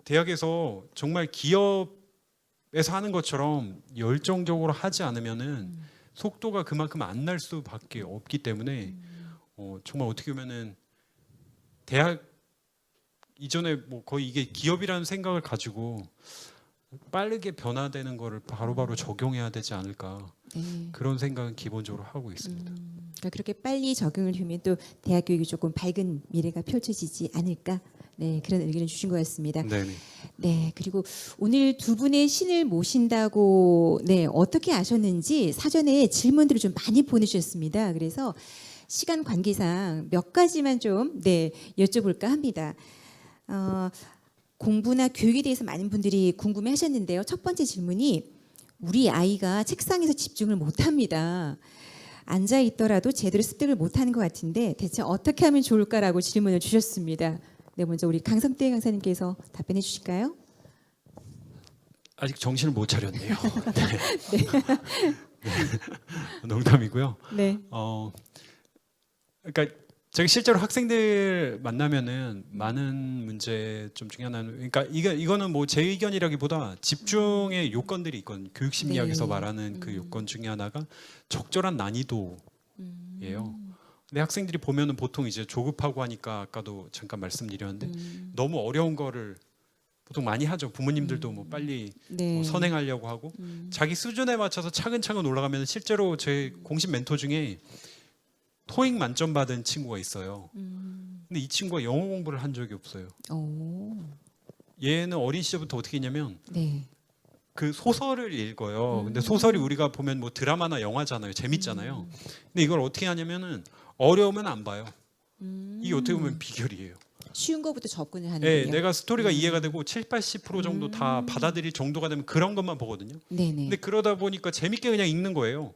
대학에서 정말 기업에서 하는 것처럼 열정적으로 하지 않으면은 속도가 그만큼 안 날 수밖에 없기 때문에 정말 어떻게 보면은 대학 이전에 뭐 거의 이게 기업이라는 생각을 가지고 빠르게 변화되는 거를 바로바로 적용해야 되지 않을까 네. 그런 생각은 기본적으로 하고 있습니다. 그러니까 그렇게 빨리 적응을 하면 또 대학 교육이 조금 밝은 미래가 펼쳐지지 않을까. 네, 그런 의견을 주신 것 같습니다. 네네. 네, 그리고 오늘 두 분의 신을 모신다고 네 어떻게 아셨는지 사전에 질문들을 좀 많이 보내주셨습니다. 그래서 시간 관계상 몇 가지만 좀 네 여쭤볼까 합니다. 공부나 교육에 대해서 많은 분들이 궁금해하셨는데요. 첫 번째 질문이 우리 아이가 책상에서 집중을 못합니다. 앉아 있더라도 제대로 습득을 못하는 것 같은데 대체 어떻게 하면 좋을까라고 질문을 주셨습니다. 네, 먼저 우리 강성태 강사님께서 답변해 주실까요? 아직 정신을 못 차렸네요. 네. 네. 농담이고요. 네. 그러니까 제가 실제로 학생들 만나면은 많은 문제 좀 중에 하나는, 그러니까 이거는 뭐 제 의견이라기보다 집중의 요건들이 있거든요. 교육 심리학에서 네. 말하는 그 요건 중에 하나가 적절한 난이도예요. 근데 학생들이 보면은 보통 이제 조급하고 하니까 아까도 잠깐 말씀드렸는데 너무 어려운 거를 보통 많이 하죠. 부모님들도 뭐 빨리 네. 뭐 선행하려고 하고 자기 수준에 맞춰서 차근차근 올라가면, 실제로 제 공식 멘토 중에 토익 만점 받은 친구가 있어요. 근데 이 친구가 영어 공부를 한 적이 없어요. 오. 얘는 어린 시절부터 어떻게 했냐면 네. 그 소설을 읽어요. 근데 소설이 우리가 보면 뭐 드라마나 영화잖아요. 재밌잖아요. 근데 이걸 어떻게 하냐면은 어려우면 안 봐요. 이게 어떻게 보면 비결이에요. 쉬운 거부터 접근을 네, 하는군요. 내가 스토리가 이해가 되고 70-80% 정도 다 받아들일 정도가 되면 그런 것만 보거든요. 네네. 근데 그러다 보니까 재밌게 그냥 읽는 거예요.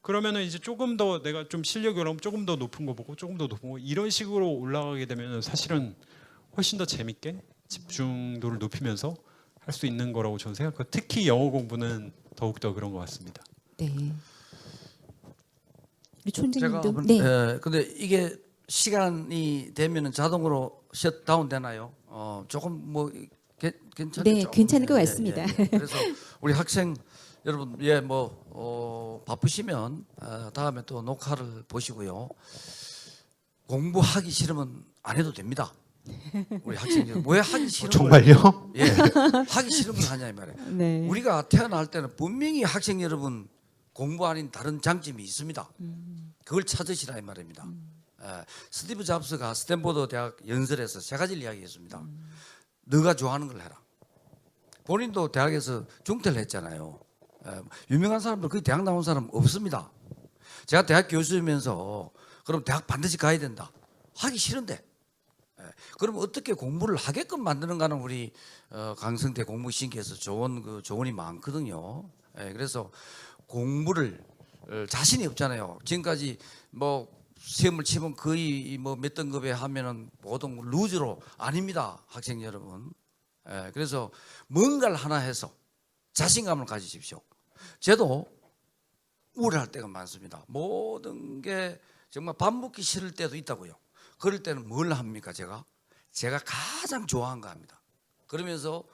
그러면은 이제 조금 더 내가 좀 실력이 올라오면 조금 더 높은 거 보고 조금 더 높은 거, 이런 식으로 올라가게 되면 사실은 훨씬 더 재밌게 집중도를 높이면서 할 수 있는 거라고 저는 생각해요. 특히 영어 공부는 더욱 더 그런 것 같습니다. 네. 우리 제가 촌장님도 한번, 네. 근데 이게 시간이 되면은 자동으로 셧다운 되나요? 조금 뭐 괜찮죠? 네, 괜찮을 것 같습니다. 그래서 우리 학생 여러분, 바쁘시면 다음에 또 녹화를 보시고요. 공부하기 싫으면 안 해도 됩니다. 우리 학생들 왜 하기 싫은 정말요? 예, 하기 싫으면 하냐 이 말이에요. 네. 우리가 태어날 때는 분명히 학생 여러분 공부 아닌 다른 장점이 있습니다. 그걸 찾으시라 이 말입니다. 스티브 잡스가 스탠포드 대학 연설에서 세 가지를 이야기했습니다. 너가 좋아하는 걸 해라. 본인도 대학에서 중퇴를 했잖아요. 유명한 사람들 거의 대학 나온 사람 없습니다. 제가 대학 교수이면서 그럼 대학 반드시 가야 된다. 하기 싫은데. 그럼 어떻게 공부를 하게끔 만드는가는 우리 강성태 공무신께서 좋은 그 조언이 많거든요. 그래서 공부를 자신이 없잖아요. 지금까지 뭐 시험을 치면 거의 뭐 몇 등급에 하면은 보통 루즈로 아닙니다, 학생 여러분. 그래서 뭔가를 하나 해서 자신감을 가지십시오. 저도 우울할 때가 많습니다. 모든 게 정말 밥 먹기 싫을 때도 있다고요. 그럴 때는 뭘 합니까? 제가 가장 좋아하는 거 합니다. 그러면서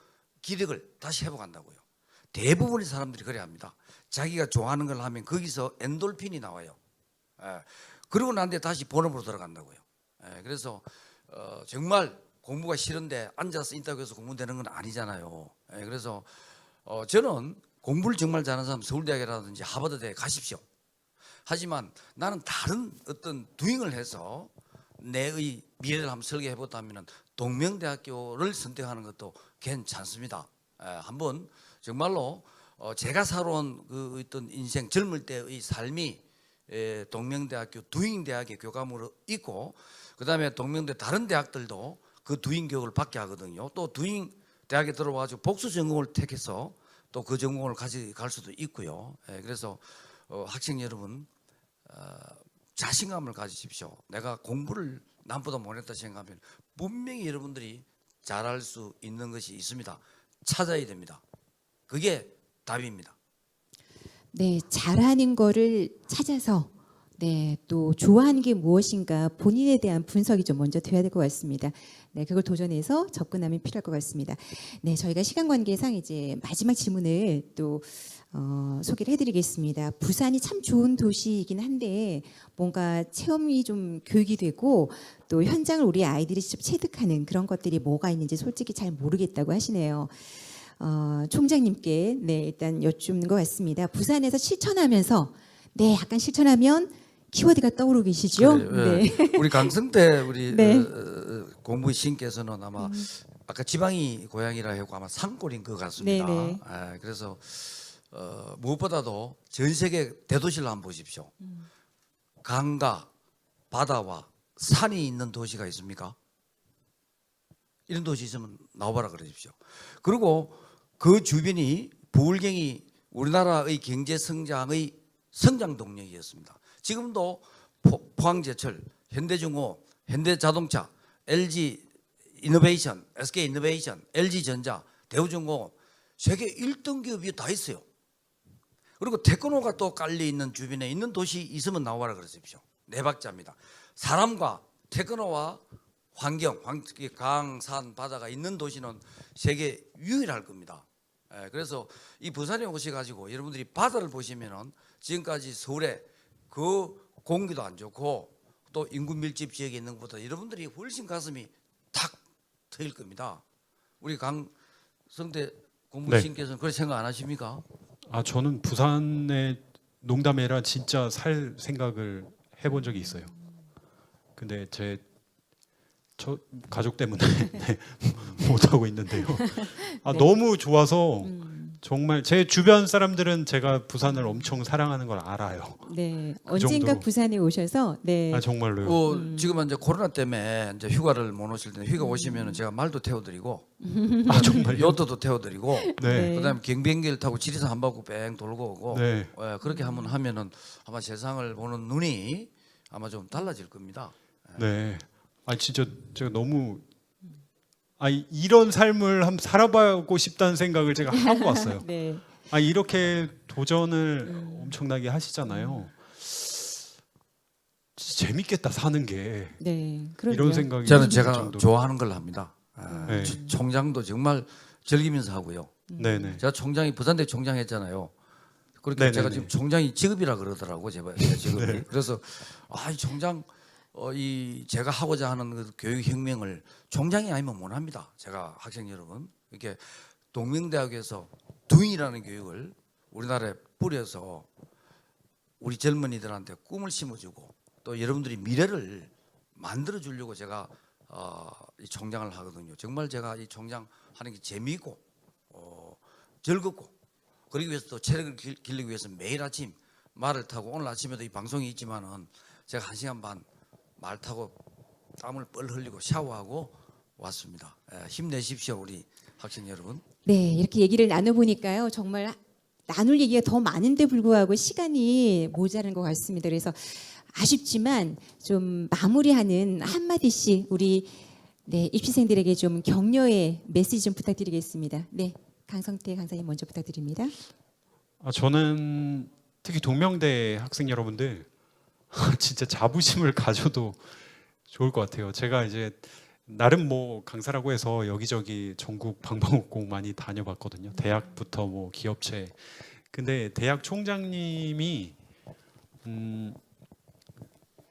기력을 다시 회복한다고요. 대부분의 사람들이 그래야 합니다. 자기가 좋아하는 걸 하면 거기서 엔돌핀이 나와요. 그러고 난 뒤에 다시 본업으로 들어간다고요. 그래서 정말 공부가 싫은데 앉아서 인터뷰에서 공부되는 건 아니잖아요. 그래서 저는 공부를 정말 잘하는 사람 서울대학이라든지 하버드대에 가십시오. 하지만 나는 다른 어떤 두잉을 해서 내의 미래를 한번 설계해보다면 동명대학교를 선택하는 것도 괜찮습니다. 한번 정말로 제가 살아온 그 어떤 인생 젊을 때의 삶이 동명대학교 두잉대학의 교감으로 있고, 그 다음에 동명대 다른 대학들도 그 두잉 교육을 받게 하거든요. 또 두잉 대학에 들어와가지고 복수 전공을 택해서 또 그 전공을 가져갈 수도 있고요. 그래서 학생 여러분 자신감을 가지십시오. 내가 공부를 남보다 못했다 생각하면 분명히 여러분들이 잘할 수 있는 것이 있습니다. 찾아야 됩니다. 그게 답입니다. 네, 잘하는 거를 찾아서 네, 또 좋아하는 게 무엇인가 본인에 대한 분석이 좀 먼저 돼야 될 것 같습니다. 네, 그걸 도전해서 접근하면 필요할 것 같습니다. 네, 저희가 시간 관계상 이제 마지막 질문을 또 소개를 해드리겠습니다. 부산이 참 좋은 도시이긴 한데 뭔가 체험이 좀 교육이 되고 또 현장을 우리 아이들이 직접 체득하는 그런 것들이 뭐가 있는지 솔직히 잘 모르겠다고 하시네요. 총장님께 네, 일단 여쭙는 것 같습니다. 부산에서 실천하면서 네, 약간 실천하면 키워드가 떠오르고 계시죠? 그래, 네. 우리 강성태 우리 네. 공부신께서는 아마 아까 지방이 고향이라 하고 아마 산골인 것 같습니다. 네네. 그래서 무엇보다도 전 세계 대도시를 한번 보십시오. 강과 바다와 산이 있는 도시가 있습니까? 이런 도시 있으면 나와봐라 그러십시오. 그리고 그 주변이 부울경이 우리나라의 경제 성장의 성장 동력이었습니다. 지금도 포항제철, 현대중공업, 현대자동차, LG 이노베이션, SK 이노베이션, LG전자, 대우중공업 세계 1등 기업이 다 있어요. 그리고 테크노가 또 깔려 있는 주변에 있는 도시 있으면 나와라 그러십시오. 네 박자입니다. 사람과 테크노와 환경, 강, 산, 바다가 있는 도시는 세계 유일할 겁니다. 그래서 이 부산에 오셔가지고 여러분들이 바다를 보시면은 지금까지 서울에 그 공기도 안 좋고 또 인구 밀집 지역에 있는 것보다 여러분들이 훨씬 가슴이 탁 트일 겁니다. 우리 강성대 공무원님께서는 그렇게 생각 안 하십니까? 아 저는 부산에 농담이 아니라 진짜 살 생각을 해본 적이 있어요. 근데 저 가족 때문에 네, 못 하고 있는데요. 아, 네. 너무 좋아서 정말 제 주변 사람들은 제가 부산을 엄청 사랑하는 걸 알아요. 네, 그 언젠가 정도로. 부산에 오셔서 네, 아 정말로요. 지금 이제 코로나 때문에 이제 휴가를 못 오실 텐데 휴가 오시면은 제가 말도 태워드리고 아 정말요. 요트도 태워드리고 네. 그다음에 경비행기를 타고 지리산 한 바퀴 뺑 돌고 오고 네. 그렇게 하면은 아마 세상을 보는 눈이 아마 좀 달라질 겁니다. 네. 아 진짜 제가 너무 이런 삶을 한번 살아보고 싶다는 생각을 제가 하고 왔어요. 네, 이렇게 도전을 엄청나게 하시잖아요. 진짜 재밌겠다 사는 게 네, 그럼요. 이런 생각이 저는 들 제가 정도로. 좋아하는 걸 합니다. 네. 총장도 정말 즐기면서 하고요. 네네. 제가 총장이 부산대 총장 했잖아요. 그렇게 네네네. 제가 지금 총장이 직업이라 그러더라고 제 직업이. 네. 그래서 이 총장 이 제가 하고자 하는 그 교육 혁명을 총장이 아니면 못 합니다. 제가 학생 여러분 이렇게 동명대학에서 두인이라는 교육을 우리나라에 뿌려서 우리 젊은이들한테 꿈을 심어주고 또 여러분들이 미래를 만들어 주려고 제가 이 총장을 하거든요. 정말 제가 이 총장 하는 게 재미있고 즐겁고 그러기 위해서 또 체력을 기르기 위해서 매일 아침 말을 타고 오늘 아침에도 이 방송이 있지만은 제가 1시간 반 말 타고 땀을 뻘 흘리고 샤워하고 왔습니다. 힘내십시오 우리 학생 여러분. 네, 이렇게 얘기를 나눠보니까요, 정말 나눌 얘기가 더 많은데 불구하고 시간이 모자란 것 같습니다. 그래서 아쉽지만 좀 마무리하는 한마디씩 우리 입시생들에게 좀 격려의 메시지 좀 부탁드리겠습니다. 네, 강성태 강사님 먼저 부탁드립니다. 저는 특히 동명대 학생 여러분들 진짜 자부심을 가져도 좋을 것 같아요. 제가 이제 나름 뭐 강사라고 해서 여기저기 전국 방방곡곡 많이 다녀봤거든요. 대학부터 뭐 기업체. 근데 대학 총장님이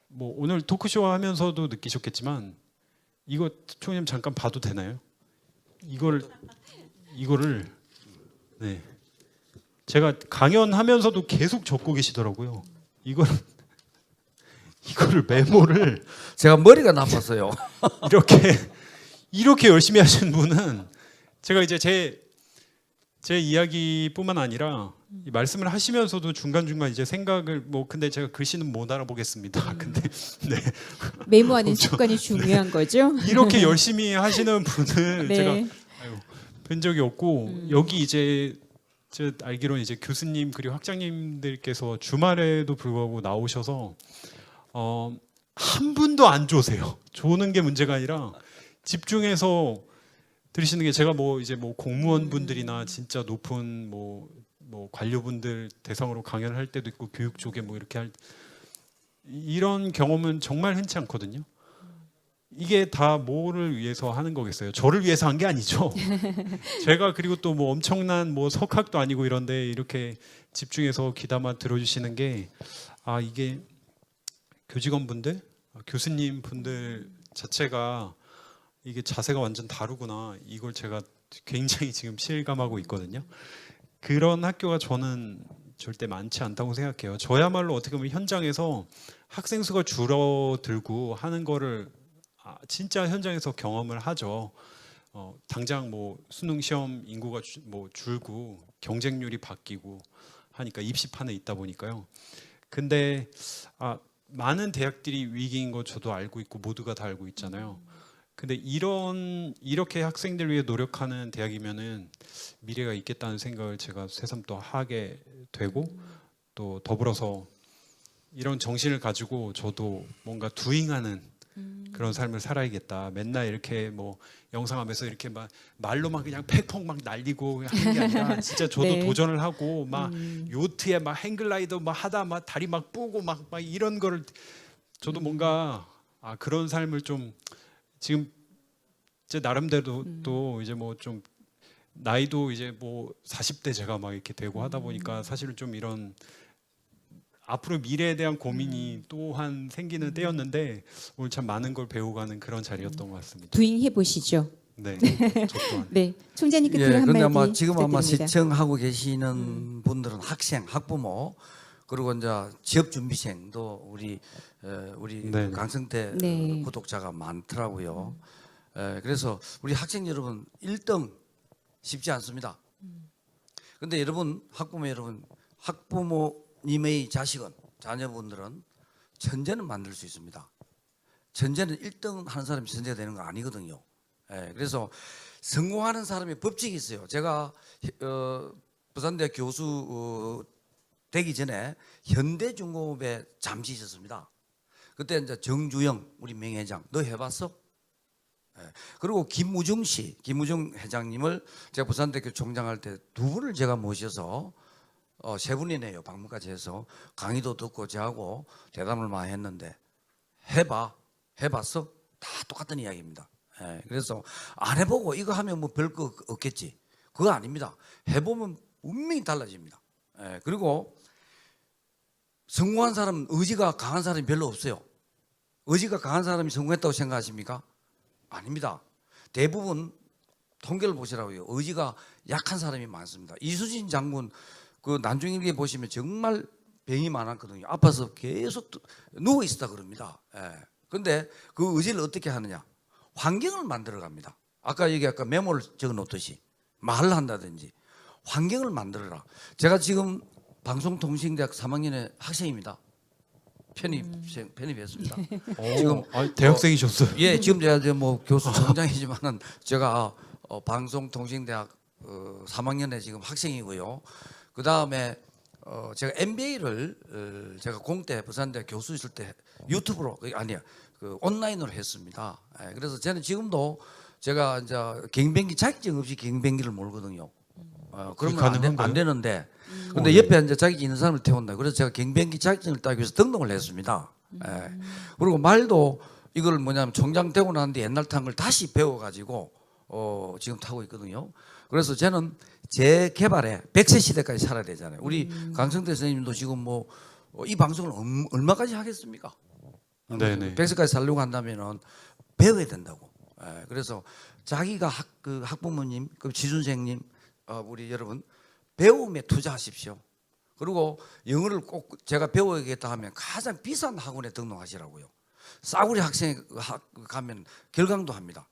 뭐 오늘 토크쇼 하면서도 느끼셨겠지만 이거 총장님 잠깐 봐도 되나요? 이거를 네. 제가 강연하면서도 계속 적고 계시더라고요. 이거를 메모를 제가 머리가 나빴어요. 이렇게 열심히 하신 분은 제가 이제 제 이야기뿐만 아니라 이 말씀을 하시면서도 중간중간 이제 생각을 근데 제가 글씨는 못 알아보겠습니다. 근데 네. 메모하는 습관이 중요한 거죠. 이렇게 열심히 하시는 분을 네. 제가 뵌 적이 없고 여기 이제 제 알기로는 이제 교수님 그리고 학장님들께서 주말에도 불구하고 나오셔서 한 분도 안 조세요. 조는 게 문제가 아니라 집중해서 들으시는 게 제가 이제 공무원분들이나 진짜 높은 뭐 관료분들 대상으로 강연을 할 때도 있고 교육 쪽에 이렇게 이런 경험은 정말 흔치 않거든요. 이게 다 뭐를 위해서 하는 거겠어요? 저를 위해서 한 게 아니죠. 제가 그리고 또 엄청난 석학도 아니고 이런데 이렇게 집중해서 귀담아 들어주시는 게 이게 교직원분들, 교수님 분들 자체가 이게 자세가 완전 다르구나. 이걸 제가 굉장히 지금 실감하고 있거든요. 그런 학교가 저는 절대 많지 않다고 생각해요. 저야말로 어떻게 보면 현장에서 학생 수가 줄어들고 하는 거를 진짜 현장에서 경험을 하죠. 당장 수능 시험 인구가 줄고 경쟁률이 바뀌고 하니까 입시판에 있다 보니까요. 근데 많은 대학들이 위기인 거 저도 알고 있고 모두가 다 알고 있잖아요. 근데 이렇게 학생들 위해 노력하는 대학이면은 미래가 있겠다는 생각을 제가 새삼 또 하게 되고 또 더불어서 이런 정신을 가지고 저도 뭔가 두잉하는 그런 삶을 살아야겠다. 맨날 이렇게 영상하면서 이렇게 말로 그냥 팩폭 날리고 하는 게 아니라 진짜 저도 네. 도전을 하고 요트에 행글라이더 하다 다리 뿌고 이런 거를 저도 뭔가 그런 삶을 좀 지금 제 나름대로 또 이제 뭐 좀 나이도 이제 뭐 40대 제가 막 이렇게 되고 하다 보니까 사실은 좀 이런 앞으로 미래에 대한 고민이 또한 생기는 때였는데 오늘 참 많은 걸 배워가는 그런 자리였던 것 같습니다. 부잉해 보시죠. 네, 저 또한. 네, 총재님 끝으로 예, 한마디 근데 아마 지금 아마 부탁드립니다. 시청하고 계시는 분들은 학생, 학부모 그리고 이제 취업 준비생도 우리 네. 강성태 네. 구독자가 많더라고요. 그래서 우리 학생 여러분 1등 쉽지 않습니다. 근데 여러분 학부모 여러분 학부모님의 자녀분들은 천재는 만들 수 있습니다. 천재는 1등 하는 사람이 천재가 되는 거 아니거든요. 그래서 성공하는 사람의 법칙이 있어요. 제가 부산대학 교수 되기 전에 현대중공업에 잠시 있었습니다. 그때 이제 정주영 우리 명예회장 너 해봤어? 그리고 김무중 회장님을 제가 부산대학교 총장할 때 두 분을 제가 모셔서 세 분이네요. 방문까지 해서 강의도 듣고 저하고 대담을 많이 했는데 해봤어? 다 똑같은 이야기입니다. 그래서 안 해보고 이거 하면 뭐 별거 없겠지. 그거 아닙니다. 해보면 분명히 달라집니다. 그리고 성공한 사람은 의지가 강한 사람이 별로 없어요. 의지가 강한 사람이 성공했다고 생각하십니까? 아닙니다. 대부분 통계를 보시라고요. 의지가 약한 사람이 많습니다. 이수진 장군 그 난중일기에 보시면 정말 병이 많았거든요. 아파서 계속 누워 있었다 그럽니다. 그런데 그 의지를 어떻게 하느냐? 환경을 만들어 갑니다. 아까 메모를 적어 놓듯이 말을 한다든지 환경을 만들어라. 제가 지금 방송통신대학 3학년의 학생입니다. 편입했습니다. 지금 대학생이셨어요. 예, 지금 제가 뭐 교수 정장이지만은 제가 방송통신대학 3학년에 지금 학생이고요. 그 다음에 제가 MBA를 제가 공대 부산대 교수 있을 때 유튜브로 그 온라인으로 했습니다. 그래서 저는 지금도 제가 이제 경비행기 자격증 없이 경비행기를 몰거든요. 그러면 안 되는데, 근데 옆에 이제 자격증 있는 사람을 태운다. 그래서 제가 경비행기 자격증을 따기 위해서 등록을 했습니다. 그리고 말도 이걸 뭐냐면 총장 되고 난 뒤에 옛날 탄 걸 다시 배워가지고 지금 타고 있거든요. 그래서 저는 제 개발에 100세 시대까지 살아야 되잖아요. 우리 강성태 선생님도 지금 뭐 이 방송을 얼마까지 하겠습니까? 네네. 100세까지 살려고 한다면은 배워야 된다고. 그래서 자기가 학부모님, 그 지준생님, 우리 여러분 배움에 투자하십시오. 그리고 영어를 꼭 제가 배워야겠다 하면 가장 비싼 학원에 등록하시라고요. 싸구려 학생 가면 결강도 합니다.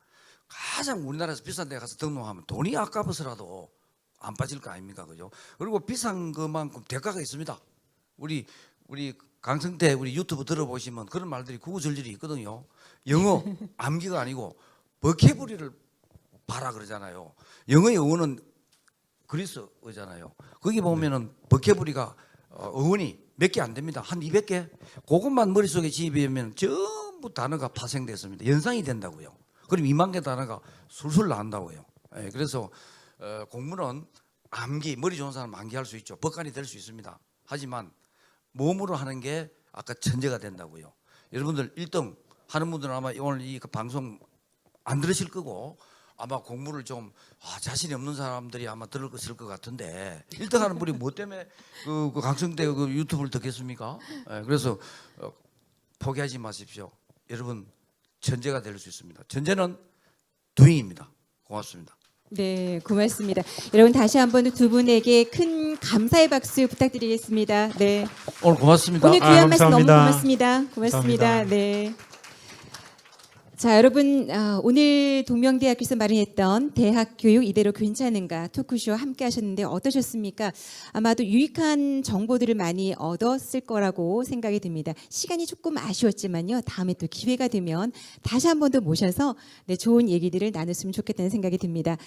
가장 우리나라에서 비싼 데 가서 등록하면 돈이 아까워서라도 안 빠질 거 아닙니까, 그죠? 그리고 비싼 것만큼 대가가 있습니다. 우리 강성태 우리 유튜브 들어보시면 그런 말들이 구구절절이 있거든요. 영어 암기가 아니고 버케브리를 봐라 그러잖아요. 영어는 그리스어잖아요. 거기 보면은 버케브리가 어원이 몇 개 안 됩니다. 한 200개. 그것만 머릿속에 집으면 전부 단어가 파생됐습니다. 연상이 된다고요. 그럼 2만 개 단어가 술술 나온다고요. 그래서 공부는 암기, 머리 좋은 사람 암기할 수 있죠. 법관이 될 수 있습니다. 하지만 몸으로 하는 게 아까 천재가 된다고요. 여러분들 1등 하는 분들은 아마 오늘 이 방송 안 들으실 거고 아마 공부를 좀 자신이 없는 사람들이 아마 들을 것 같은데 1등 하는 분이 뭐 때문에 그 강성대 그 유튜브를 듣겠습니까? 그래서 포기하지 마십시오. 여러분 천재가 될 수 있습니다. 천재는 doing입니다. 고맙습니다. 네, 고맙습니다. 여러분 다시 한번 두 분에게 큰 감사의 박수 부탁드리겠습니다. 네, 오늘 고맙습니다. 오늘 귀한 말씀 너무 감사합니다. 고맙습니다. 고맙습니다. 감사합니다. 네. 자, 여러분 오늘 동명대학교에서 마련했던 대학 교육 이대로 괜찮은가 토크쇼 함께 하셨는데 어떠셨습니까? 아마도 유익한 정보들을 많이 얻었을 거라고 생각이 듭니다. 시간이 조금 아쉬웠지만요. 다음에 또 기회가 되면 다시 한 번 더 모셔서 네, 좋은 얘기들을 나눴으면 좋겠다는 생각이 듭니다.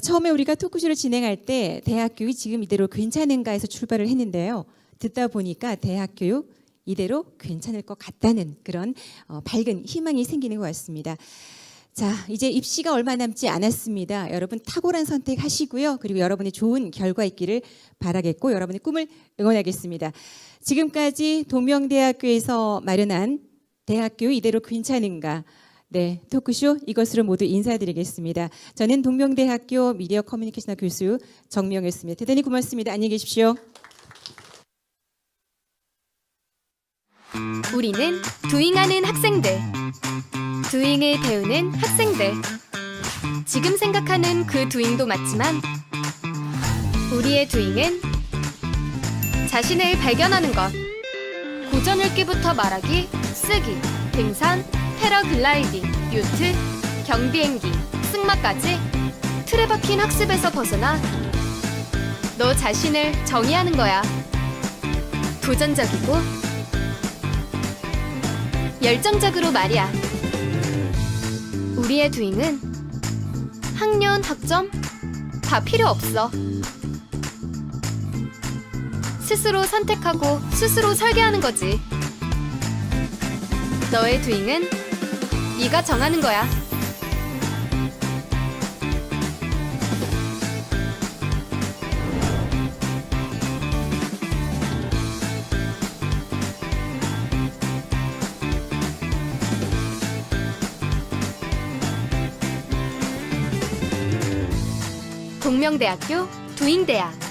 처음에 우리가 토크쇼를 진행할 때 대학 교육이 지금 이대로 괜찮은가 해서 출발을 했는데요. 듣다 보니까 대학 교육 이대로 괜찮을 것 같다는 그런 밝은 희망이 생기는 것 같습니다. 자, 이제 입시가 얼마 남지 않았습니다. 여러분 탁월한 선택하시고요. 그리고 여러분의 좋은 결과 있기를 바라겠고 여러분의 꿈을 응원하겠습니다. 지금까지 동명대학교에서 마련한 대학교 이대로 괜찮은가? 네, 토크쇼 이것으로 모두 인사드리겠습니다. 저는 동명대학교 미디어 커뮤니케이션 교수 정명이었습니다. 대단히 고맙습니다. 안녕히 계십시오. 우리는 두잉하는 학생들, 두잉을 배우는 학생들. 지금 생각하는 그 두잉도 맞지만 우리의 두잉은 자신을 발견하는 것. 고전 읽기부터 말하기, 쓰기, 등산, 패러글라이딩, 요트, 경비행기, 승마까지 틀에 박힌 학습에서 벗어나 너 자신을 정의하는 거야. 도전적이고 열정적으로 말이야. 우리의 두잉은 학년, 학점 다 필요 없어. 스스로 선택하고 스스로 설계하는 거지. 너의 두잉은 네가 정하는 거야. 동명대학교 두잉대학.